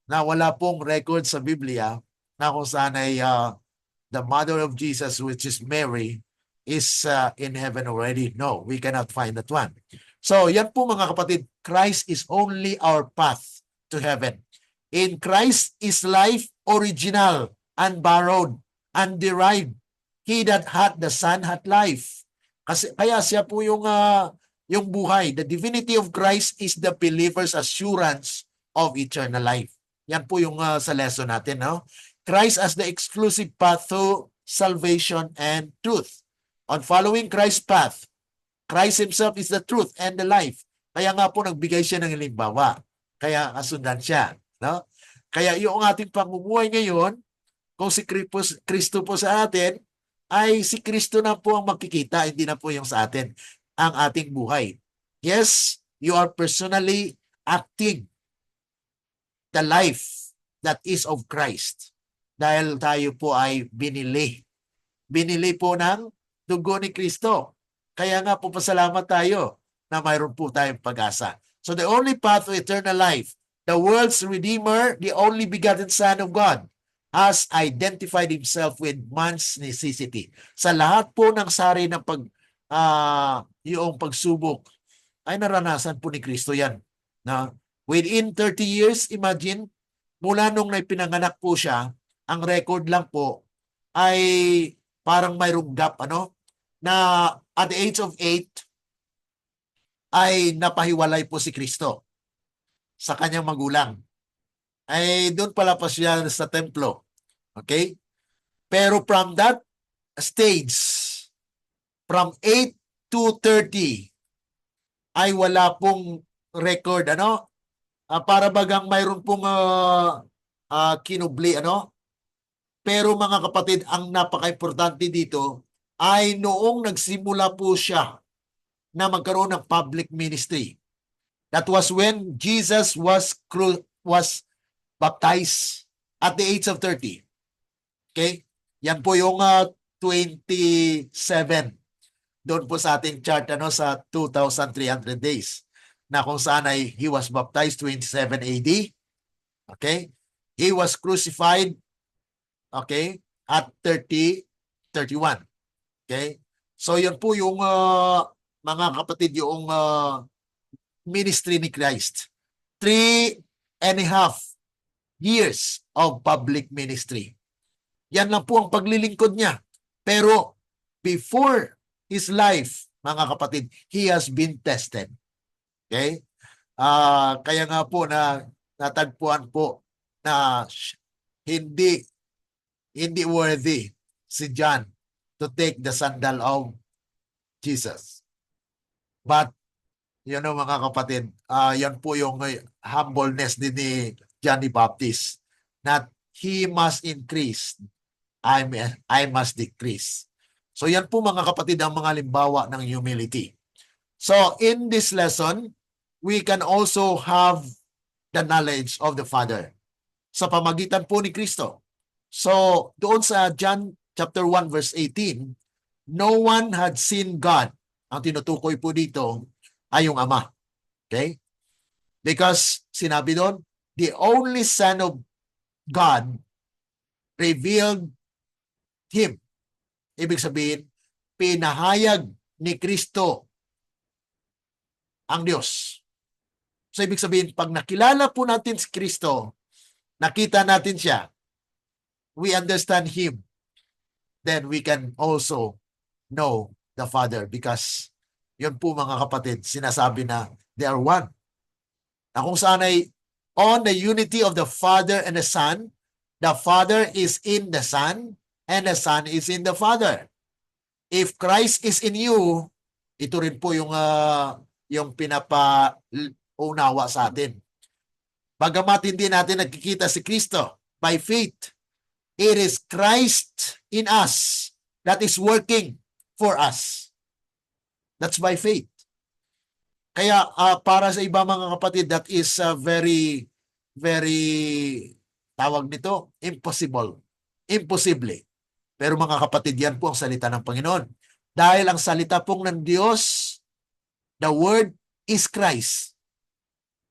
Na wala pong record sa Biblia na kung saan ay the mother of Jesus, which is Mary, is in heaven already. No, we cannot find that one. So yan po mga kapatid, Christ is only our path to heaven. In Christ is life original, unborrowed, underived. He that hath the Son hath life. Kaya siya po yung buhay. The divinity of Christ is the believer's assurance of eternal life. Yan po yung sa lesson natin. No? Christ as the exclusive path to salvation and truth. On following Christ's path, Christ himself is the truth and the life. Kaya nga po nagbigay siya ng halimbawa. Kaya kasundan siya. No? Kaya yung ating pamumuhay ngayon, kung si Kristo po sa atin, ay si Kristo na po ang makikita, hindi na po yung sa atin ang ating buhay. Yes, you are personally acting the life that is of Christ. Dahil tayo po ay binili. Binili po ng dugo ni Kristo. Kaya nga po pasalamat tayo na mayroon po tayong pag-asa. So the only path to eternal life, the world's Redeemer, the only begotten Son of God, has identified himself with man's necessity. Sa lahat po ng sari ng yung pagsubok, ay naranasan po ni Kristo yan. Na within 30 years, imagine, mula nung naipinanganak po siya, ang record lang po ay parang mayroong gap, na at the age of 8, ay napahiwalay po si Kristo sa kanyang magulang. Ay doon pala pa siya sa templo. Okay? Pero from that stage, from 8 to 30, ay wala pong record, para bagang mayroon pong kinubli, Pero mga kapatid, ang napaka-importante dito ay noong nagsimula po siya na magkaroon ng public ministry. That was when Jesus was baptized at the age of 30. Okay? Yan po yung 27. Doon po sa ating chart sa 2,300 days na kung saan ay he was baptized 27 AD. Okay? He was crucified at 31. Okay? So yan po yung mga kapatid yung ministry ni Christ. 3.5 years of public ministry. Yan lang po ang paglilingkod niya. Pero before his life, mga kapatid, he has been tested. Okay? Kaya nga po na natagpuan po na hindi worthy si John to take the sandal of Jesus. But, mga kapatid, yan po yung humbleness din ni John the Baptist. That he must increase, I must decrease. So yan po mga kapatid ang mga halimbawa ng humility. So in this lesson, we can also have the knowledge of the Father sa pamagitan po ni Kristo. So doon sa John chapter 1 verse 18, no one had seen God. Ang tinutukoy po dito ay yung Ama. Okay? Because sinabi doon, the only Son of God revealed Him. Ibig sabihin, pinahayag ni Kristo ang Diyos. So ibig sabihin, pag nakilala po natin si Kristo, nakita natin siya, we understand Him, then we can also know the Father, because yun po mga kapatid, sinasabi na they are one. Na kung saan ay on the unity of the Father and the Son, the Father is in the Son, and the Son is in the Father. If Christ is in you, ito rin po yung pinapaunawa sa atin. Bagamat hindi natin nakikita si Kristo by faith, it is Christ in us that is working for us. That's by faith. Kaya para sa iba mga kapatid, that is very, very, tawag nito, impossible. Imposible. Pero mga kapatid, yan po ang salita ng Panginoon. Dahil ang salita pong ng Diyos, the Word is Christ.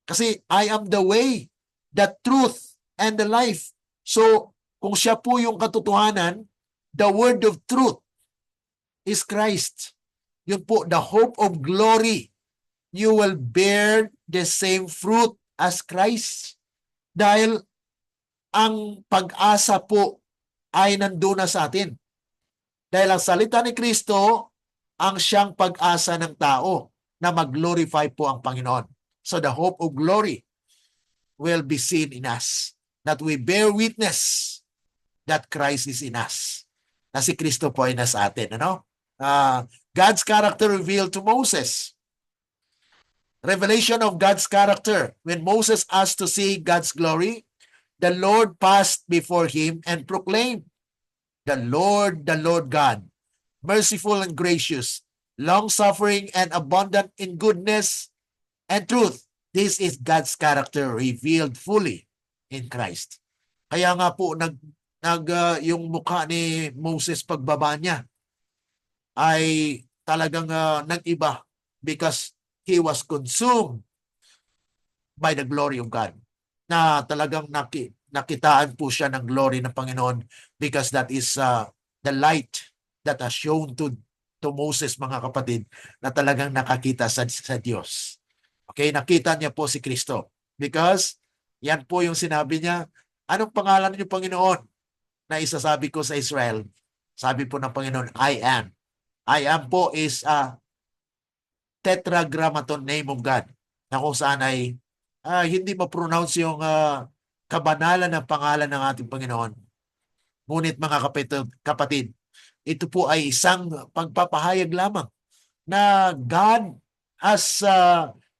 Kasi I am the way, the truth, and the life. So, kung siya po yung katotohanan, the Word of truth is Christ. Yun po, the hope of glory. You will bear the same fruit as Christ. Dahil ang pag-asa po ay nandun na sa atin. Dahil ang salita ni Kristo ang siyang pag-asa ng tao na mag-glorify po ang Panginoon. So the hope of glory will be seen in us. That we bear witness that Christ is in us. Na si Kristo po ay nasa atin. Ano? God's character revealed to Moses. Revelation of God's character. When Moses asked to see God's glory, the Lord passed before him and proclaimed, the Lord God, merciful and gracious, long-suffering and abundant in goodness and truth. This is God's character revealed fully in Christ. Kaya nga po, yung mukha ni Moses pagbaba niya ay talagang nag-iba because he was consumed by the glory of God. Na talagang nakitaan po siya ng glory ng Panginoon because that is the light that has shown to Moses, mga kapatid, na talagang nakakita sa Diyos. Okay, nakita niya po si Kristo. Because yan po yung sinabi niya, anong pangalan niyo, Panginoon, na isasabi ko sa Israel? Sabi po ng Panginoon, I am. I am po is tetragrammaton name of God, na kung saan ay hindi ma-pronounce yung kabanalan ng pangalan ng ating Panginoon. Ngunit mga kapatid, ito po ay isang pagpapahayag lamang na God has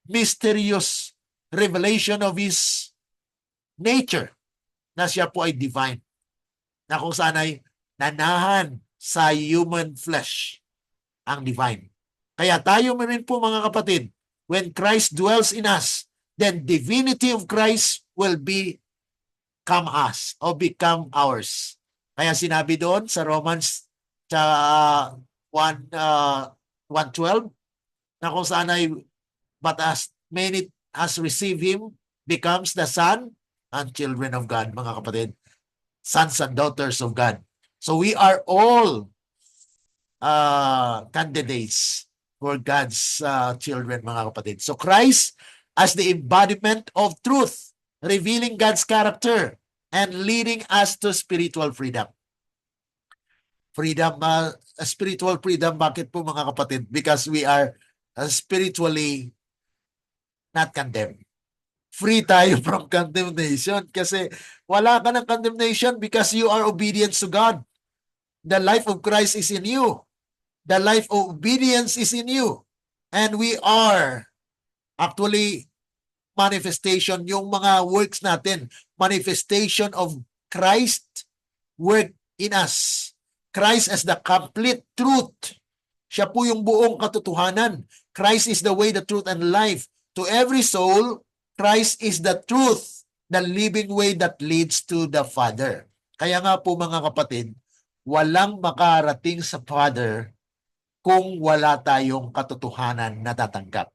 mysterious revelation of His nature, na siya po ay divine, na kung saan ay nanahan sa human flesh ang divine. Kaya tayo rin po mga kapatid, when Christ dwells in us, then divinity of Christ will become us or become ours. Kaya sinabi doon sa Romans 1:12 na kung saan ay, but as many as receive Him becomes the son and children of God, mga kapatid. Sons and daughters of God. So we are all candidates for God's children, mga kapatid. So Christ as the embodiment of truth, revealing God's character and leading us to spiritual freedom. Freedom, spiritual freedom, bakit po mga kapatid? Because we are spiritually not condemned. Free tayo from condemnation kasi wala ka ng condemnation because you are obedient to God. The life of Christ is in you. The life of obedience is in you. And we are actually manifestation, yung mga works natin, manifestation of Christ work in us. Christ as the complete truth. Siya po yung buong katotohanan. Christ is the way, the truth, and life. To every soul, Christ is the truth, the living way that leads to the Father. Kaya nga po mga kapatid, walang makarating sa Father kung wala tayong katotohanan na tatanggap.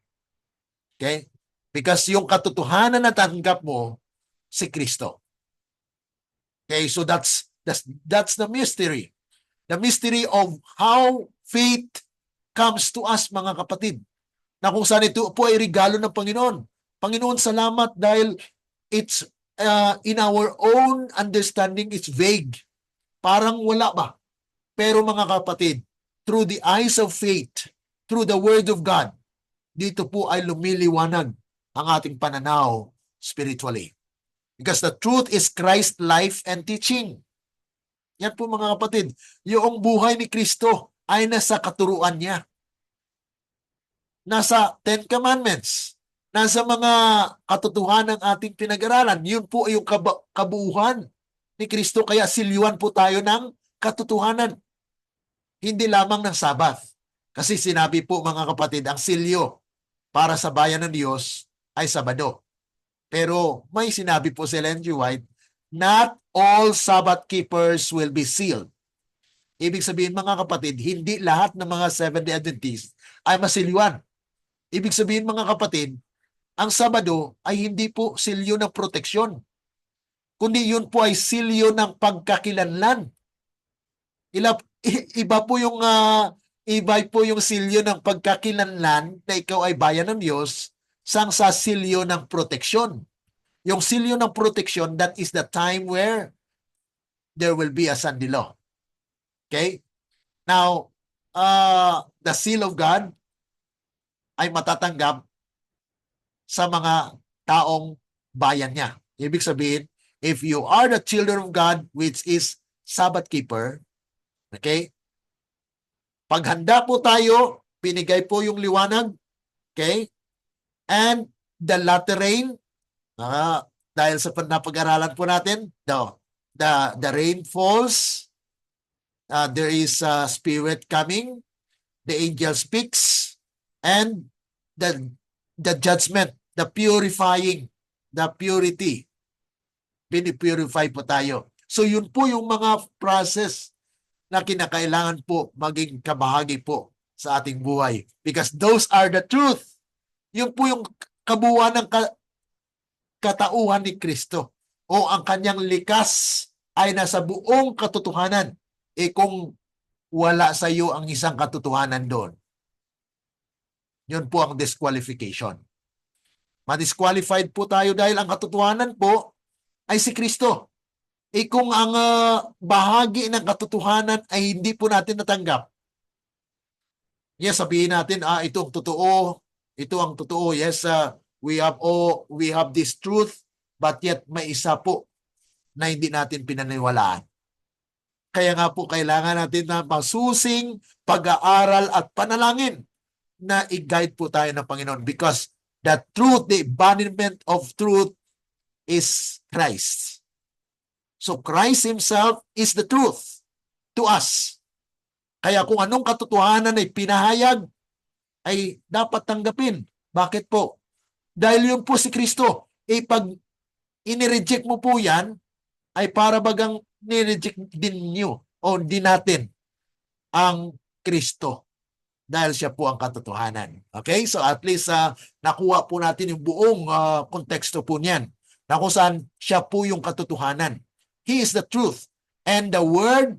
Okay? Because yung katotohanan na tatanggap mo, si Kristo. Okay, so that's That's the mystery. The mystery of how faith comes to us, mga kapatid. Na kung saan ito po ay regalo ng Panginoon. Panginoon, salamat dahil it's in our own understanding, it's vague. Parang wala ba? Pero mga kapatid, through the eyes of faith, through the Word of God, dito po ay lumiliwanag ang ating pananaw spiritually. Because the truth is Christ's life and teaching. Yan po mga kapatid, yung buhay ni Kristo ay nasa katuruan niya. Nasa Ten Commandments, nasa mga katotohanan ng ating pinag-aralan. Yun po yung kabuuhan ni Kristo. Kaya silyuan po tayo ng katotohanan. Hindi lamang ng Sabbath. Kasi sinabi po mga kapatid, ang silyo para sa bayan ng Diyos ay Sabado. Pero may sinabi po si Ellen G. White, not all Sabbath keepers will be sealed. Ibig sabihin mga kapatid, hindi lahat ng mga Seventh-day Adventists ay masilyuan. Ibig sabihin mga kapatid, ang Sabado ay hindi po silyo ng proteksyon, kundi yun po ay silyo ng pagkakilanlan. Iba po yung silyo ng pagkakilanlan na ikaw ay bayan ng Diyos sang sa silyo ng proteksyon. Yung silyo ng proteksyon, that is the time where there will be a Sunday law. Okay? Now, the seal of God ay matatanggap sa mga taong bayan niya. Ibig sabihin, if you are the children of God, which is Sabbath keeper, okay? Paghanda po tayo, pinigay po yung liwanag, okay? And the latter rain, dahil sa napag-aralan po natin, the rain falls, there is a spirit coming, the angel speaks, and the judgment, the purifying, the purity, pinipurify po tayo. So yun po yung mga process na kinakailangan po maging kabahagi po sa ating buhay. Because those are the truth. Yun po yung kabuuan ng katauhan ni Kristo. O ang kanyang likas ay nasa buong katotohanan. Kung wala sa iyo ang isang katotohanan doon, yun po ang disqualification. Ma-disqualified po tayo dahil ang katotohanan po ay si Kristo. Kung ang bahagi ng katotohanan ay hindi po natin natanggap, yes, sabihin natin, ito ang totoo, ito ang totoo. Yes, we have this truth, but yet may isa po na hindi natin pinaniwalaan. Kaya nga po kailangan natin na masusing pag-aaral at panalangin na i-guide po tayo ng Panginoon, because the truth, the embodiment of truth is Christ. So Christ Himself is the truth to us. Kaya kung anong katotohanan ay pinahayag, ay dapat tanggapin. Bakit po? Dahil yun po si Kristo. Pag inireject mo po yan, ay para bagang nireject din niyo o din natin ang Kristo. Dahil siya po ang katotohanan. Okay? So at least nakuha po natin yung buong konteksto po niyan. Na kung saan siya po yung katotohanan. He is the truth. And the Word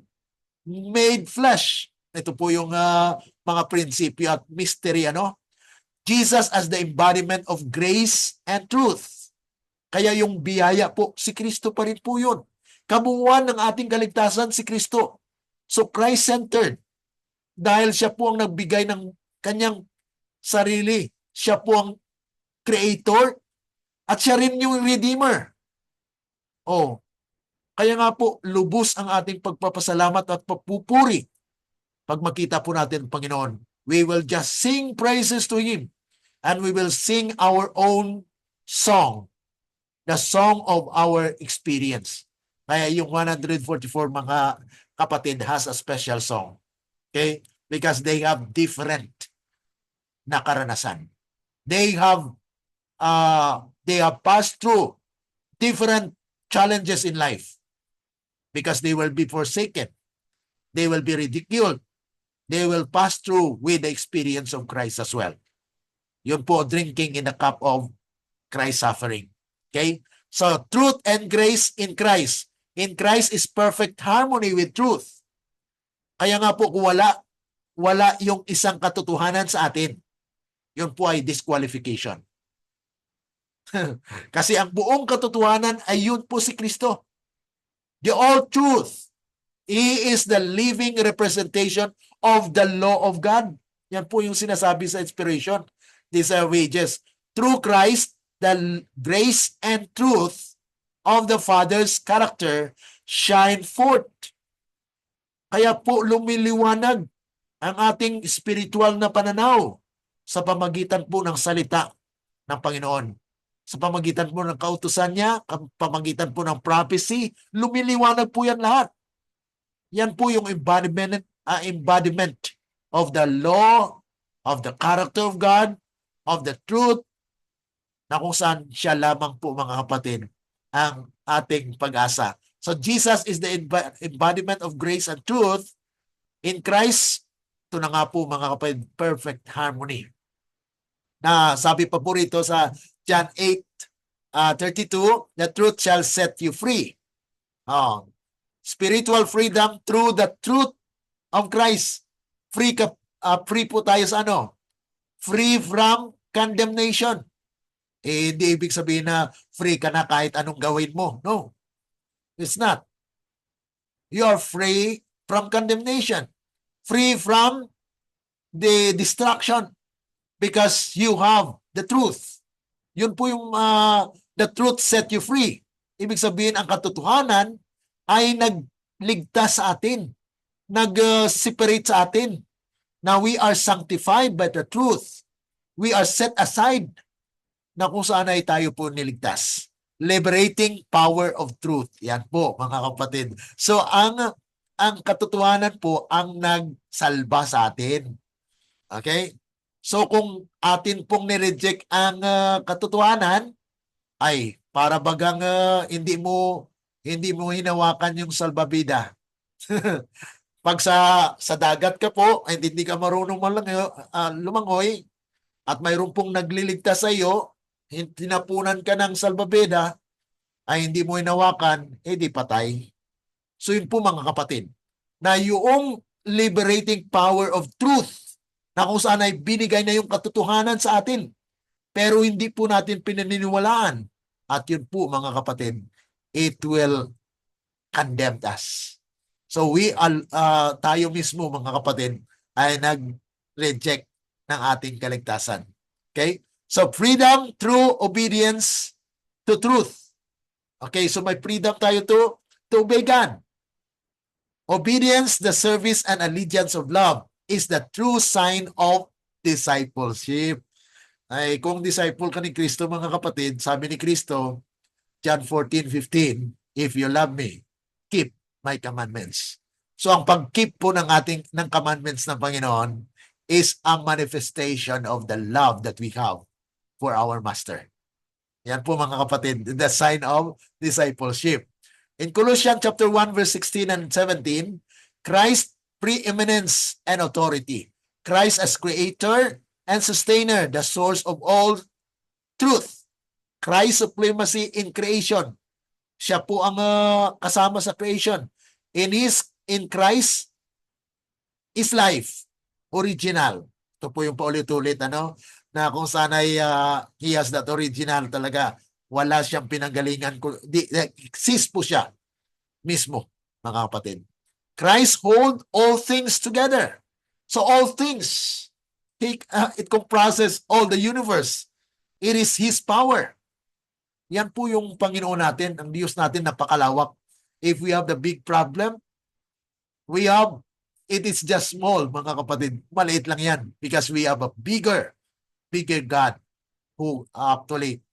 made flesh. Ito po yung mga prinsipyo at mystery. Jesus as the embodiment of grace and truth. Kaya yung biyaya po, si Kristo pa rin po yun. Kabuuan ng ating kaligtasan, si Kristo. So Christ-centered. Dahil siya po ang nagbigay ng kanyang sarili. Siya po ang creator at siya rin yung redeemer. Kaya nga po, lubos ang ating pagpapasalamat at pagpupuri. Pag makita po natin ang Panginoon, we will just sing praises to Him and we will sing our own song, the song of our experience. Kaya yung 144 mga kapatid has a special song. Okay? Because they have different na karanasan. They have passed through different challenges in life. Because they will be forsaken. They will be ridiculed. They will pass through with the experience of Christ as well. Yun po, drinking in the cup of Christ's suffering. Okay? So, truth and grace in Christ in Christ is perfect harmony with truth. Kaya nga po kung wala yung isang katotohanan sa atin, yun po ay disqualification. Kasi ang buong katotohanan ay yun po si Kristo. The all truth. He is the living representation of the law of God. Yan po yung sinasabi sa inspiration. These are wages. Through Christ, the grace and truth of the Father's character shine forth. Kaya po lumiliwanag ang ating spiritual na pananaw sa pamagitan po ng salita ng Panginoon. Sa pamagitan po ng kautusan niya, pamagitan po ng prophecy, lumiliwanag po yan lahat. Yan po yung embodiment of the law, of the character of God, of the truth, na kung saan siya lamang po mga kapatid ang ating pag-asa. So Jesus is the embodiment of grace and truth. In Christ, ito na nga po mga kapatid, perfect harmony. Na sabi pa po rito sa John 8:32, the truth shall set you free. Spiritual freedom through the truth of Christ. Free po tayo sa ano? Free from condemnation. Hindi ibig sabihin na free ka na kahit anong gawin mo. No, it's not. You are free from condemnation. Free from the destruction because you have the truth. Yun po yung the truth set you free. Ibig sabihin ang katotohanan ay nagligtas sa atin, nag-separate sa atin. Now we are sanctified by the truth. We are set aside na kung saan ay tayo po niligtas. Liberating power of truth. Yan po mga kapatid. So ang katotohanan po ang nagsalba sa atin. Okay? So kung atin pong nireject ang katotohanan, ay para bagang hindi mo hinawakan yung salbabida. Pag sa dagat ka po, ay hindi ka marunong lumangoy at mayroon pong nagliligtas sa iyo, tinapunan ka ng salbabida, ay hindi mo hinawakan, di patay. So yun po mga kapatid, na yung liberating power of truth, na kung saan ay binigay na yung katotohanan sa atin, pero hindi po natin pinaniniwalaan. At yun po mga kapatid, it will condemn us. So tayo mismo mga kapatid ay nag-reject ng ating kaligtasan. Okay? So freedom through obedience to truth. Okay, so may freedom tayo to obey God. Obedience, the service, and allegiance of love is the true sign of discipleship. Ay, kung disciple ka ni Kristo mga kapatid, sabi ni Kristo, John 14:15, if you love me, keep my commandments. So ang pag-keep po ng commandments ng Panginoon is a manifestation of the love that we have for our Master. Yan po mga kapatid, the sign of discipleship. In Colossians chapter 1 verse 16 and 17, Christ's preeminence and authority. Christ as creator and sustainer, the source of all truth. Christ's supremacy in creation. Siya po ang kasama sa creation. In Christ is life. Original. Ito po yung paulit-ulit, na kung saan ay he has that original talaga. Wala siyang pinanggalingan. Exist po siya mismo, mga kapatid. Christ hold all things together. So all things, it comprises all the universe. It is His power. Yan po yung Panginoon natin, ang Diyos natin napakalawak. If we have the big problem, it is just small, mga kapatid. Maliit lang yan because we have a bigger God who actually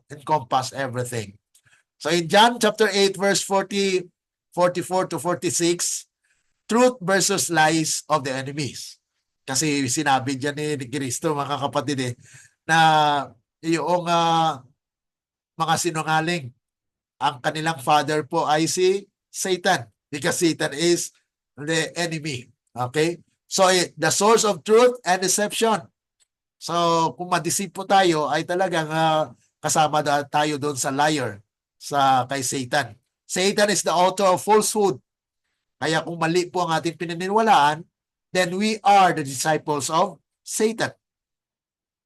encompass everything. So in John chapter 8 verse 44 to 46, truth versus lies of the enemies. Kasi sinabi dyan ni Kristo mga kapatid na yung mga sinungaling, ang kanilang father po ay si Satan because Satan is the enemy. Okay? So the source of truth and deception. So kung madisip po tayo ay talagang kasama tayo doon sa liar, kay Satan. Satan is the author of falsehood. Kaya kung mali po ang ating pinaniniwalaan, then we are the disciples of Satan.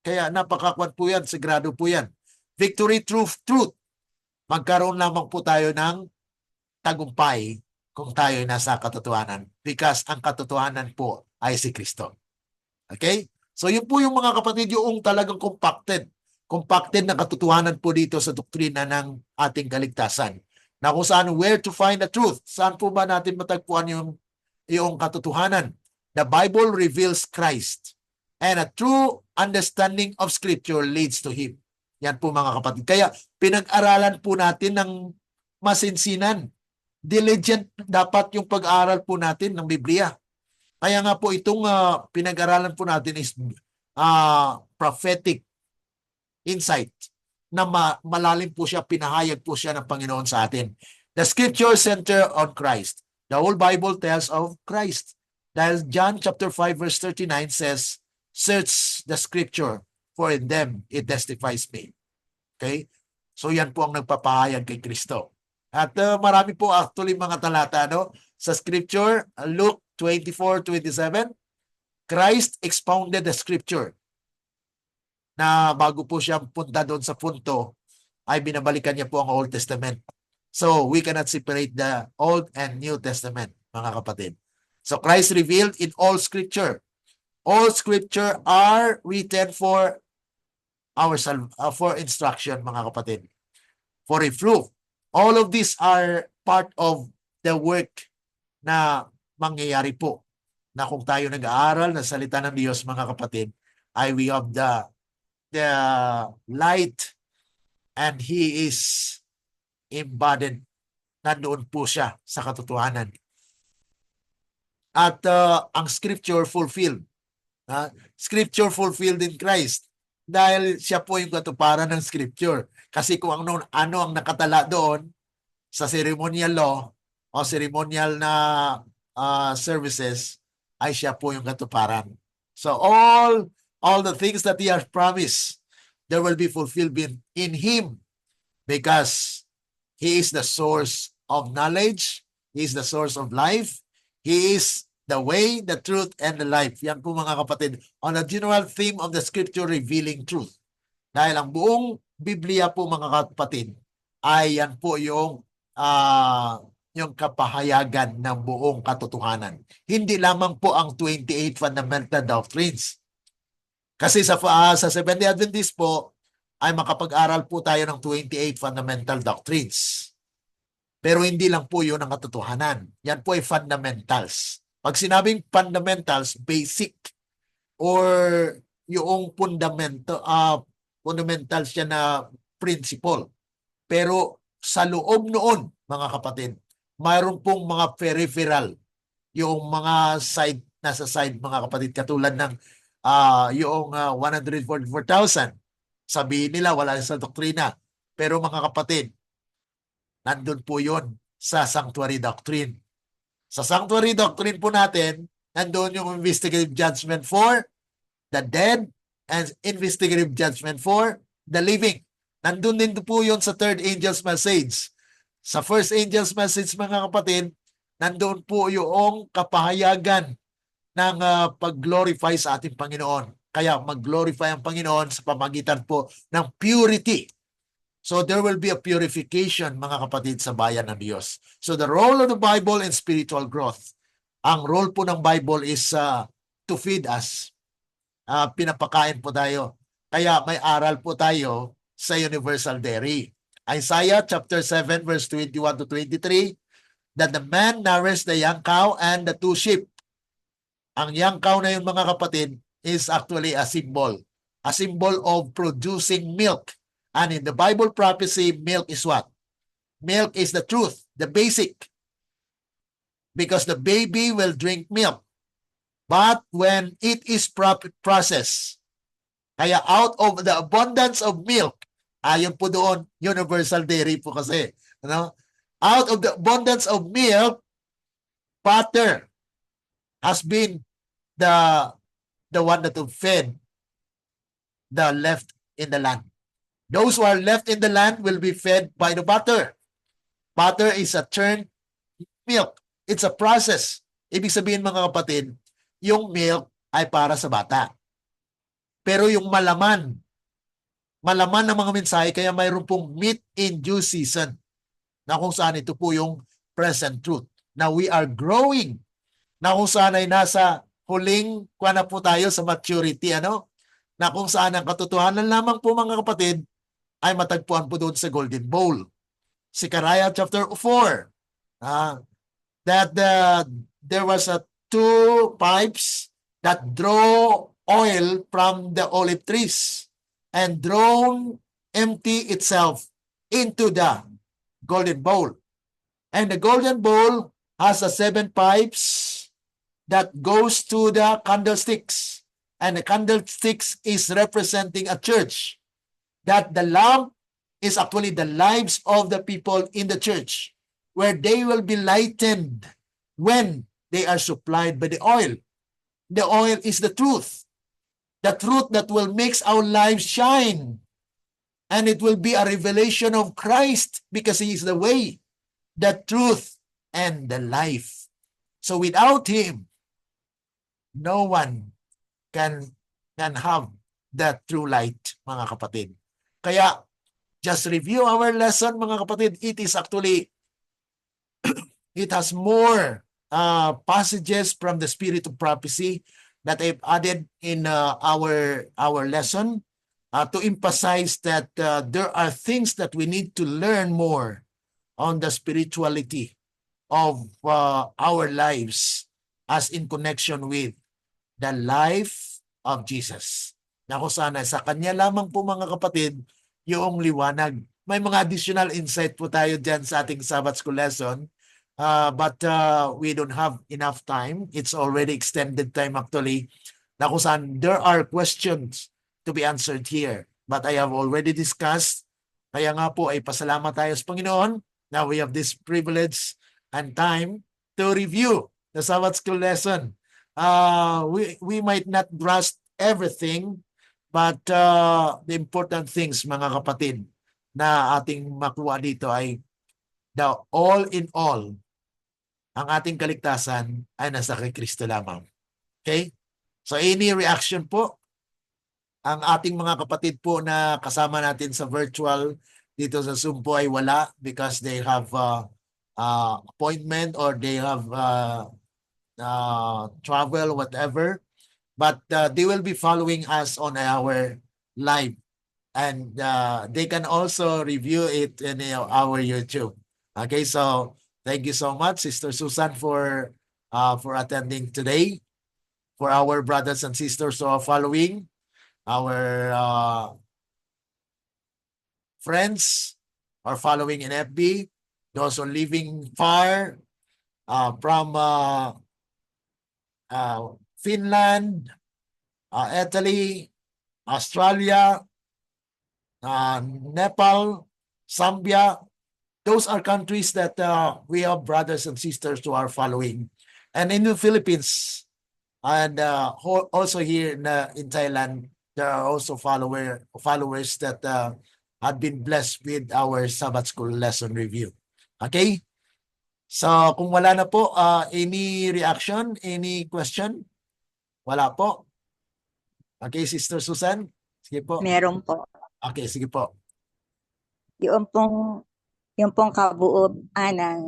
Kaya napakakwan po yan, sagrado po yan. Victory, truth, truth. Magkaroon lamang po tayo ng tagumpay kung tayo nasa katotohanan. Because ang katotohanan po ay si Kristo. Okay? So yun po yung mga kapatid, yung talagang compacted. Compacted na katotohanan po dito sa doktrina ng ating kaligtasan. Na kung saan, where to find the truth? Saan po ba natin matagpuan yung katotohanan? The Bible reveals Christ. And a true understanding of Scripture leads to Him. Yan po mga kapatid. Kaya pinag-aralan po natin ng masinsinan. Diligent dapat yung pag-aaral po natin ng Biblia. Kaya nga po itong pinag-aralan po natin is prophetic insight na malalim po siya, pinahayag po siya ng Panginoon sa atin. The Scripture center on Christ. The whole Bible tells of Christ. Dahil John chapter 5 verse 39 says, search the Scripture, for in them it testifies me. Okay? So yan po ang nagpapahayag kay Kristo. At marami po actually mga talata sa Scripture. Luke 24:27, Christ expounded the Scripture. Na bago po siya punta doon sa punto, ay binabalikan niya po ang Old Testament. So we cannot separate the Old and New Testament, mga kapatid. So Christ revealed in all Scripture. All Scripture are written for for instruction, mga kapatid. For reproof. All of these are part of the work na mangyayari po. Na kung tayo nag-aaral ng salita ng Diyos, mga kapatid, ay we have the light and He is embodied. Nandoon po siya sa katotohanan. At ang Scripture fulfilled. Scripture fulfilled in Christ. Dahil siya po yung katuparan ng Scripture. Kasi kung ano ang nakatala doon sa ceremonial law o ceremonial na services, ay siya po yung katuparan. So all the things that He has promised, there will be fulfilled in Him because He is the source of knowledge. He is the source of life. He is the way, the truth, and the life. Yan po mga kapatid, on a general theme of the Scripture revealing truth. Dahil ang buong Biblia po mga kapatid, ay yan po yung kapahayagan ng buong katotohanan. Hindi lamang po ang 28 fundamental doctrines. Kasi sa Seventh-day Adventist po, ay makapag-aral po tayo ng 28 fundamental doctrines. Pero hindi lang po yun ang katotohanan. Yan po ay fundamentals. Pag sinabing fundamentals, basic or yung fundamental siya na principle. Pero sa loob noon, mga kapatid, mayroon pong mga peripheral, yung mga nasa side, mga kapatid, katulad ng yung 144,000. Sabihin nila, wala sa doktrina. Pero mga kapatid, nandun po yun sa sanctuary doctrine. Sa sanctuary doctrine po natin, nandun yung investigative judgment for the dead and investigative judgment for the living. Nandun din po yun sa third angel's message. Sa first angel's message, mga kapatid, nandun po yung kapahayagan ng pag-glorify sa ating Panginoon. Kaya mag-glorify ang Panginoon sa pamagitan po ng purity. So there will be a purification, mga kapatid, sa bayan ng Diyos. So the role of the Bible in spiritual growth. Ang role po ng Bible is to feed us. Pinapakain po tayo. Kaya may aral po tayo sa Universal Dairy. Isaiah chapter 7 verse 21 to 23, that the man nourished the young cow and the two sheep. Ang young cow na yun, mga kapatid, is actually a symbol of producing milk. And in the Bible prophecy, milk is what? Milk is the truth, the basic. Because the baby will drink milk. But when it is processed, kaya out of the abundance of milk, ayon po doon, Universal Dairy po kasi. Out of the abundance of milk, butter has been the one that will feed the left in the land. Those who are left in the land will be fed by the butter. Butter is a churned milk. It's a process. Ibig sabihin mga kapatid, yung milk ay para sa bata. Pero yung malaman ng mga mensahe, kaya mayroon pong meat in due season na kung saan ito po yung present truth. Na we are growing, na kung saan ay nasa huling kuha na po tayo sa maturity, na kung saan ang katotohanan lamang po mga kapatid ay matagpuan po doon sa Golden Bowl. Zechariah chapter 4, that there was two pipes that draw oil from the olive trees and drawn empty itself into the golden bowl. And the golden bowl has 7 pipes that goes to the candlesticks. And the candlesticks is representing a church. That the lamp is actually the lives of the people in the church, where they will be lightened when they are supplied by the oil. The oil is the truth that will make our lives shine. And it will be a revelation of Christ because He is the way, the truth, and the life. So without Him, no one can have that true light, mga kapatid. Kaya, just review our lesson, mga kapatid. It is actually, it has more passages from the Spirit of Prophecy that I've added in our lesson to emphasize that there are things that we need to learn more on the spirituality of our lives as in connection with the life of Jesus. Na kung sana sa Kanya lamang po mga kapatid yung liwanag. May mga additional insight po tayo dyan sa ating Sabbath School lesson. But we don't have enough time. It's already extended time actually. Na kung saan there are questions to be answered here. But I have already discussed. Kaya nga po ay pasalamat tayo sa Panginoon. Now we have this privilege and time to review the Sabbath School lesson. We might not grasp everything, but the important things, mga kapatid, na ating makuha dito ay the all in all, ang ating kaligtasan ay nasa kay Kristo lamang. Okay? So any reaction po? Ang ating mga kapatid po na kasama natin sa virtual dito sa Zoom po ay wala because they have appointment or they have travel, whatever. But they will be following us on our live. And they can also review it in our YouTube. Okay, so thank you so much, Sister Susan, for attending today. For our brothers and sisters who are following, our friends are following in FB, those who are living far from Finland, Italy, Australia, Nepal, Zambia. Those are countries that we have brothers and sisters who are following. And in the Philippines, and also here in Thailand, there are also followers that have been blessed with our Sabbath School lesson review. Okay? So kung wala na po, any reaction, any question? Wala po? Okay, Sister Susan? Sige po. Meron po. Okay, sige po. Yung pong kabuuan ng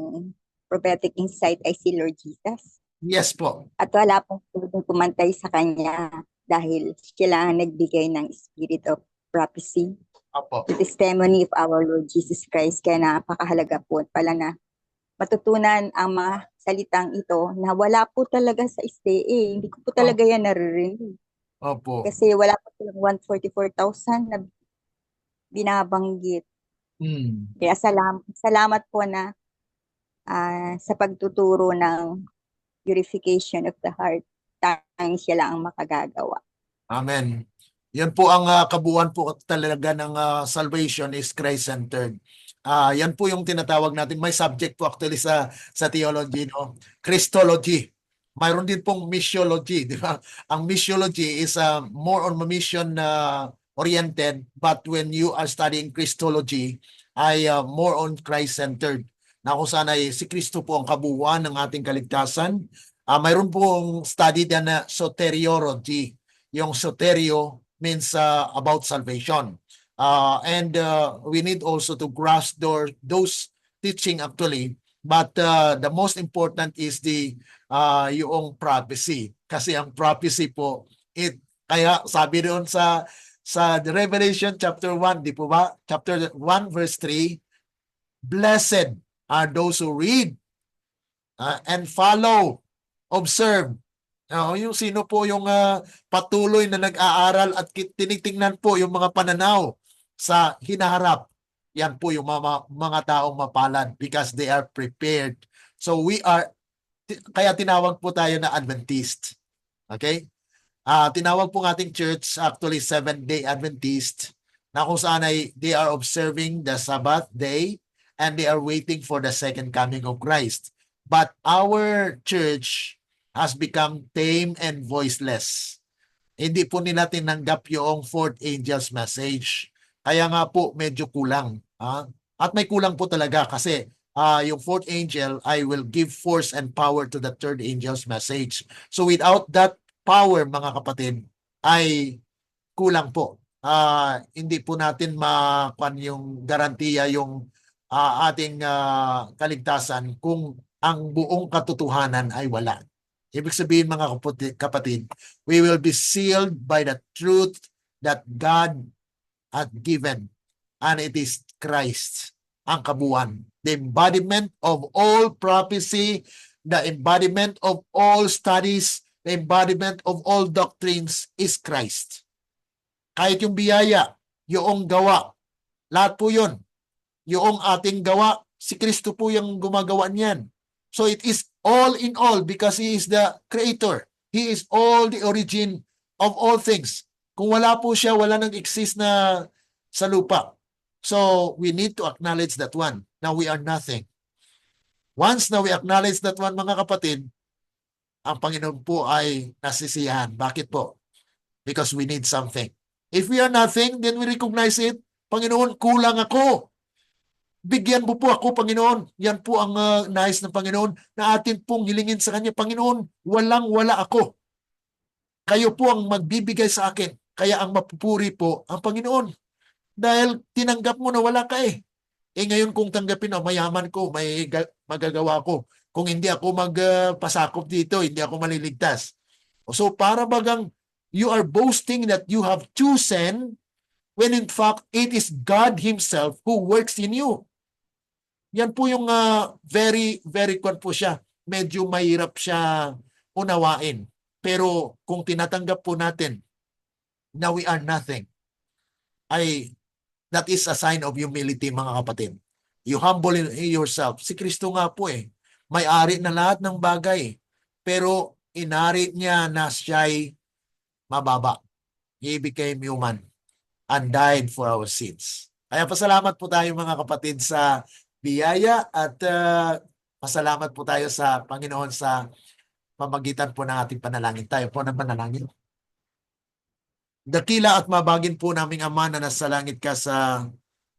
prophetic insight ay si Lord Jesus. Yes po. At wala pong pwedeng pumantay sa Kanya dahil siya lang nagbigay ng spirit of prophecy. Opo. The testimony of our Lord Jesus Christ. Kaya napakahalaga po pala na matutunan ang mga salitang ito na wala po talaga sa SDA. Hindi ko po talaga yan naririnig. Opo. Kasi wala po silang 144,000 na binabanggit. Kaya salamat po na sa pagtuturo ng purification of the heart. Tanging siya lang ang makagagawa. Amen. Yan po ang kabuuan po talaga ng salvation is Christ-centered. Yan po yung tinatawag natin. May subject po actually sa theology, no? Christology. Mayroon din pong missiology, di ba? Ang missiology is more on mission oriented, but when you are studying Christology, ay more on Christ-centered. na kung saan ay si Kristo po ang kabuuan ng ating kaligtasan. Mayroon pong study din na soteriology. Yung soterio means about salvation. We need also to grasp those teaching actually. But the most important is yung prophecy. Kasi ang prophecy po, kaya sabi doon sa the Revelation chapter 1, di po ba? Chapter 1 verse 3, blessed are those who read and follow, observe. Yung sino po yung patuloy na nag-aaral at tinitingnan po yung mga pananaw sa hinaharap. Yan po yung mga taong mapalad because they are prepared. So kaya tinawag po tayo na Adventist. Okay? Tinawag po ng ating church actually Seventh-day Adventist na kung saan ay they are observing the Sabbath day and they are waiting for the second coming of Christ. But our church has become tame and voiceless. Hindi po nila tinanggap yung fourth angel's message. Kaya nga po medyo kulang. At may kulang po talaga kasi yung fourth angel, I will give force and power to the third angel's message. So without that power, mga kapatid, ay kulang po. Hindi po natin makuan yung garantiya yung ating kaligtasan kung ang buong katotohanan ay wala. Ibig sabihin mga kapatid, we will be sealed by the truth that God had given, and it is Christ ang kabuuan. The embodiment of all prophecy, the embodiment of all studies, the embodiment of all doctrines is Christ. Kahit yung biyaya, yung gawa, lahat po yun. Yung ating gawa, si Kristo po yung gumagawa niyan. So it is all in all because He is the Creator. He is all the origin of all things. Kung wala po siya, wala nang exist na sa lupa. So we need to acknowledge that one. Now we are nothing. Once na we acknowledge that one, mga kapatid, ang Panginoon po ay nasisiyahan. Bakit po? Because we need something. If we are nothing, then we recognize it. Panginoon, kulang ako. Bigyan mo po ako, Panginoon. Yan po ang nais ng Panginoon na atin pong hilingin sa Kanya. Panginoon, walang-wala ako. Kayo po ang magbibigay sa akin. Kaya ang mapupuri po ang Panginoon. Dahil tinanggap mo na wala ka eh. Ngayon kung tanggapin mayaman ko, may magagawa ko. Kung hindi ako magpasakop dito, hindi ako maliligtas. So para bagang you are boasting that you have chosen when in fact it is God Himself who works in you. Yan po yung very, very kwan po siya. Medyo mahirap siya unawain. Pero kung tinatanggap po natin na we are nothing, that is a sign of humility, mga kapatid. You humble yourself. Si Kristo nga po may-ari na lahat ng bagay. Pero inari niya na siya'y mababa. He became human and died for our sins. Kaya pasalamat po tayo mga kapatid sa biyaya at pasalamat po tayo sa Panginoon sa pamagitan po ng ating panalangin. Tayo po ng panalangin. Dakila at mabagin po naming Ama na nasa langit ka, sa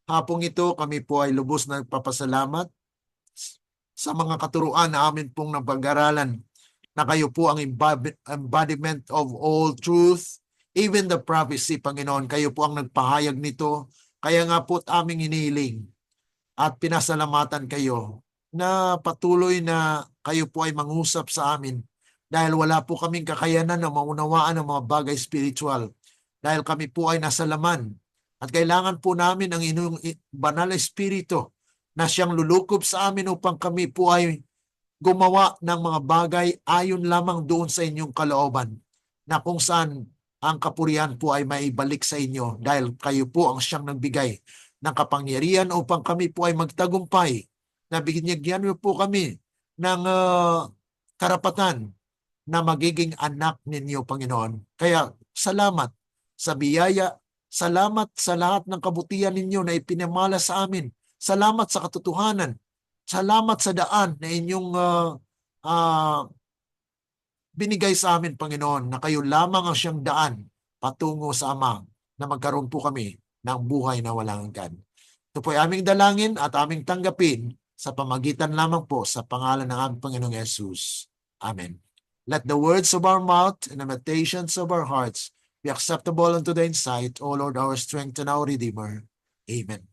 hapong ito kami po ay lubos na nagpapasalamat sa mga katuruan na amin pong napag-aralan na kayo po ang embodiment of all truth, even the prophecy, Panginoon. Kayo po ang nagpahayag nito. Kaya nga po aming hinihiling at pinasalamatan kayo na patuloy na kayo po ay mangusap sa amin dahil wala po kaming kakayanan na maunawaan ang mga bagay spiritual. Dahil kami po ay nasa laman at kailangan po namin ang inyong banal na espiritu na siyang lulukob sa amin upang kami po ay gumawa ng mga bagay ayon lamang doon sa inyong kalooban, na kung saan ang kapurihan po ay maibalik sa inyo dahil kayo po ang siyang nagbigay ng kapangyarihan upang kami po ay magtagumpay, na binigyan niyo po kami ng karapatan na magiging anak ninyo, Panginoon. Kaya salamat sa biyaya, salamat sa lahat ng kabutihan ninyo na ipinamala sa amin. Salamat sa katotohanan. Salamat sa daan na inyong binigay sa amin, Panginoon, na kayo lamang ang siyang daan patungo sa Ama na magkaroon po kami ng buhay na walang hanggan. Ito po ay aming dalangin at aming tanggapin sa pamagitan lamang po sa pangalan ng aming Panginoong Yesus. Amen. Let the words of our mouth and the meditations of our hearts be acceptable unto thy sight, O Lord, our strength and our Redeemer. Amen.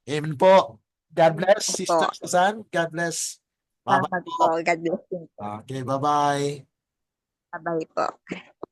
Amen po. God bless, Po. Sister Susan. God bless. Salamat Bye-bye po. po. God bless you po. Okay, bye-bye. Bye-bye po.